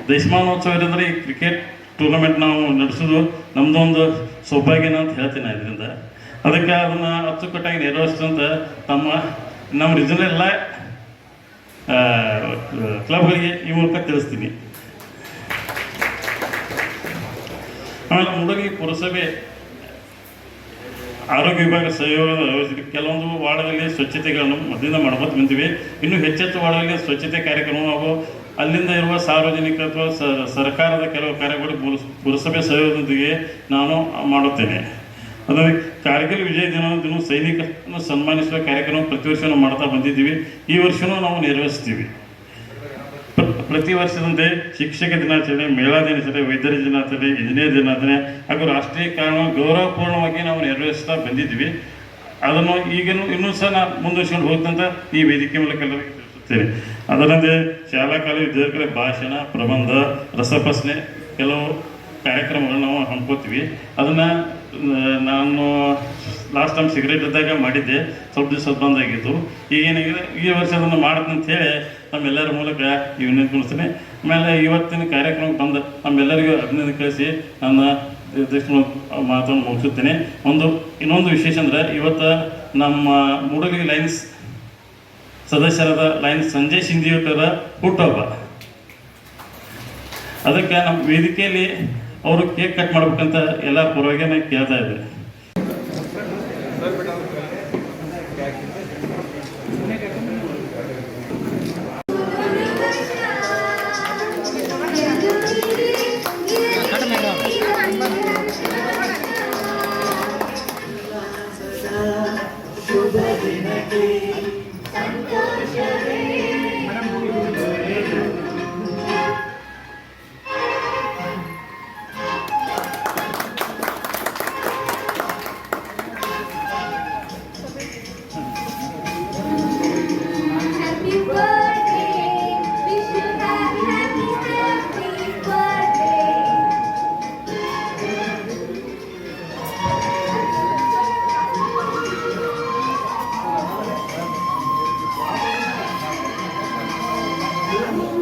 ದಶಮಾನೋತ್ಸವ ಇರೋದ್ರೆ ಈ ಕ್ರಿಕೆಟ್ ಟೂರ್ನಮೆಂಟ್ ನಾವು ನಡೆಸೋದು ನಮ್ಮದು ಒಂದು ಸೌಭಾಗ್ಯನ ಅಂತ ಹೇಳ್ತೀನಿ. ಅದರಿಂದ ಅದಕ್ಕೆ ಅದನ್ನು ಅಚ್ಚುಕಟ್ಟಾಗಿ ನೆರವೇರಿಸಿದಂಥ ನಮ್ಮ ರೀಜನಲ್ ಎಲ್ಲ ಕ್ಲಬ್ಗಳಿಗೆ ಈ ಮೂಲಕ ತಿಳಿಸ್ತೀನಿ. ಆಮೇಲೆ ಮೂಡಲಿಗೆ ಪುರಸಭೆ ಆರೋಗ್ಯ ವಿಭಾಗ ಸಹಯೋಗ ಕೆಲವೊಂದು ವಾರ್ಡ್ಗಳಲ್ಲಿ ಸ್ವಚ್ಛತೆಗಳನ್ನು ಮೊದಲಿಂದ ಮಾಡ್ಬೋದು ಬಂದಿವೆ. ಇನ್ನೂ ಹೆಚ್ಚೆಚ್ಚು ವಾರ್ಡ್ಗಳಲ್ಲಿ ಸ್ವಚ್ಛತೆ ಕಾರ್ಯಕ್ರಮ ಹಾಗೂ ಅಲ್ಲಿಂದ ಇರುವ ಸಾರ್ವಜನಿಕ ಅಥವಾ ಸರ್ಕಾರದ ಕೆಲವು ಕಾರ್ಯಗಳು ಪುರಸಭೆ ಸಹಯೋಗದೊಂದಿಗೆ ನಾನು ಮಾಡುತ್ತೇನೆ. ಅದರಲ್ಲಿ ಕಾರ್ಗಿಲ್ ವಿಜಯ ದಿನ ಸೈನಿಕರನ್ನು ಸನ್ಮಾನಿಸುವ ಕಾರ್ಯಕ್ರಮ ಪ್ರತಿ ವರ್ಷ ನಾವು ಮಾಡ್ತಾ ಬಂದಿದ್ದೀವಿ. ಈ ವರ್ಷವೂ ನಾವು ನಿರ್ವಹಿಸ್ತೀವಿ. ಪ್ರತಿ ವರ್ಷದಂತೆ ಶಿಕ್ಷಕ ದಿನಾಚರಣೆ, ಮಹಿಳಾ ದಿನಾಚರಣೆ, ವೈದ್ಯರ ದಿನಾಚರಣೆ, ಇಂಜಿನಿಯರ್ ದಿನಾಚರಣೆ ಹಾಗೂ ರಾಷ್ಟ್ರೀಯ ಕಾರಣ ಗೌರವಪೂರ್ಣವಾಗಿ ನಾವು ನಿರ್ವಹಿಸ್ತಾ ಬಂದಿದ್ವಿ. ಅದನ್ನು ಈಗಲೂ ಇನ್ನೂ ಸಹ ನಾನು ಮುಂದುವರಿಸಿಕೊಂಡು ಹೋಗ್ತಂತ ಈ ವೇದಿಕೆ ಮೂಲಕ ಎಲ್ಲರಿಗೂ ತಿಳಿಸುತ್ತೇನೆ. ಅದರಂತೆ ಶಾಲಾ ಕಾಲೇಜು ವಿದ್ಯಾರ್ಥಿಗಳ ಭಾಷಣ, ಪ್ರಬಂಧ, ರಸಪ್ರಶ್ನೆ ಕೆಲವು ಕಾರ್ಯಕ್ರಮಗಳು ನಾವು ಹಮ್ಮಿಕೋತೀವಿ. ಅದನ್ನು ನಾನು ಲಾಸ್ಟ್ ಟೈಮ್ ಸಿಗರೇಟ್ ಇದ್ದಾಗ ಮಾಡಿದ್ದೆ, ಸ್ವಲ್ಪ ದಿವಸ ಬಂದಾಗಿತ್ತು. ಈಗೇನಾಗಿದೆ ಈ ವರ್ಷ ಅದನ್ನು ಮಾಡ್ತೀನಿ ಅಂತೇಳಿ ನಮ್ಮೆಲ್ಲರ ಮೂಲಕ ವಿನಂತಿ ಕೊಡ್ತೀನಿ. ಆಮೇಲೆ ಇವತ್ತಿನ ಕಾರ್ಯಕ್ರಮಕ್ಕೆ ಬಂದು ನಮ್ಮೆಲ್ಲರಿಗೂ ಅಭಿನಂದನೆ ಕಳಿಸಿ ನನ್ನ ಮಾತನ್ನು ಮುಗಿಸುತ್ತೇನೆ. ಇನ್ನೊಂದು ವಿಶೇಷ ಅಂದರೆ ಇವತ್ತು ನಮ್ಮ ಮೂಡಲಿಗೆ ಲಯನ್ಸ್ ಸದಸ್ಯರಾದ ಲಯನ್ಸ್ ಸಂಜಯ್ ಸಿಂಧಿಯವರ ಹುಟ್ಟುಹಬ್ಬ. ಅದಕ್ಕೆ ನಮ್ಮ ವೇದಿಕೆಯಲ್ಲಿ ಅವರು ಕೇಕ್ ಕಟ್ ಮಾಡ್ಬೇಕಂತ ಎಲ್ಲ ಪರವಾಗಿ ನಾನು ಕೇಳ್ತಾ ಇದ್ದೆ. ಶುಭ ದಿನಕ್ಕೆ ಸಂತೋಷವೇ ನಮೋ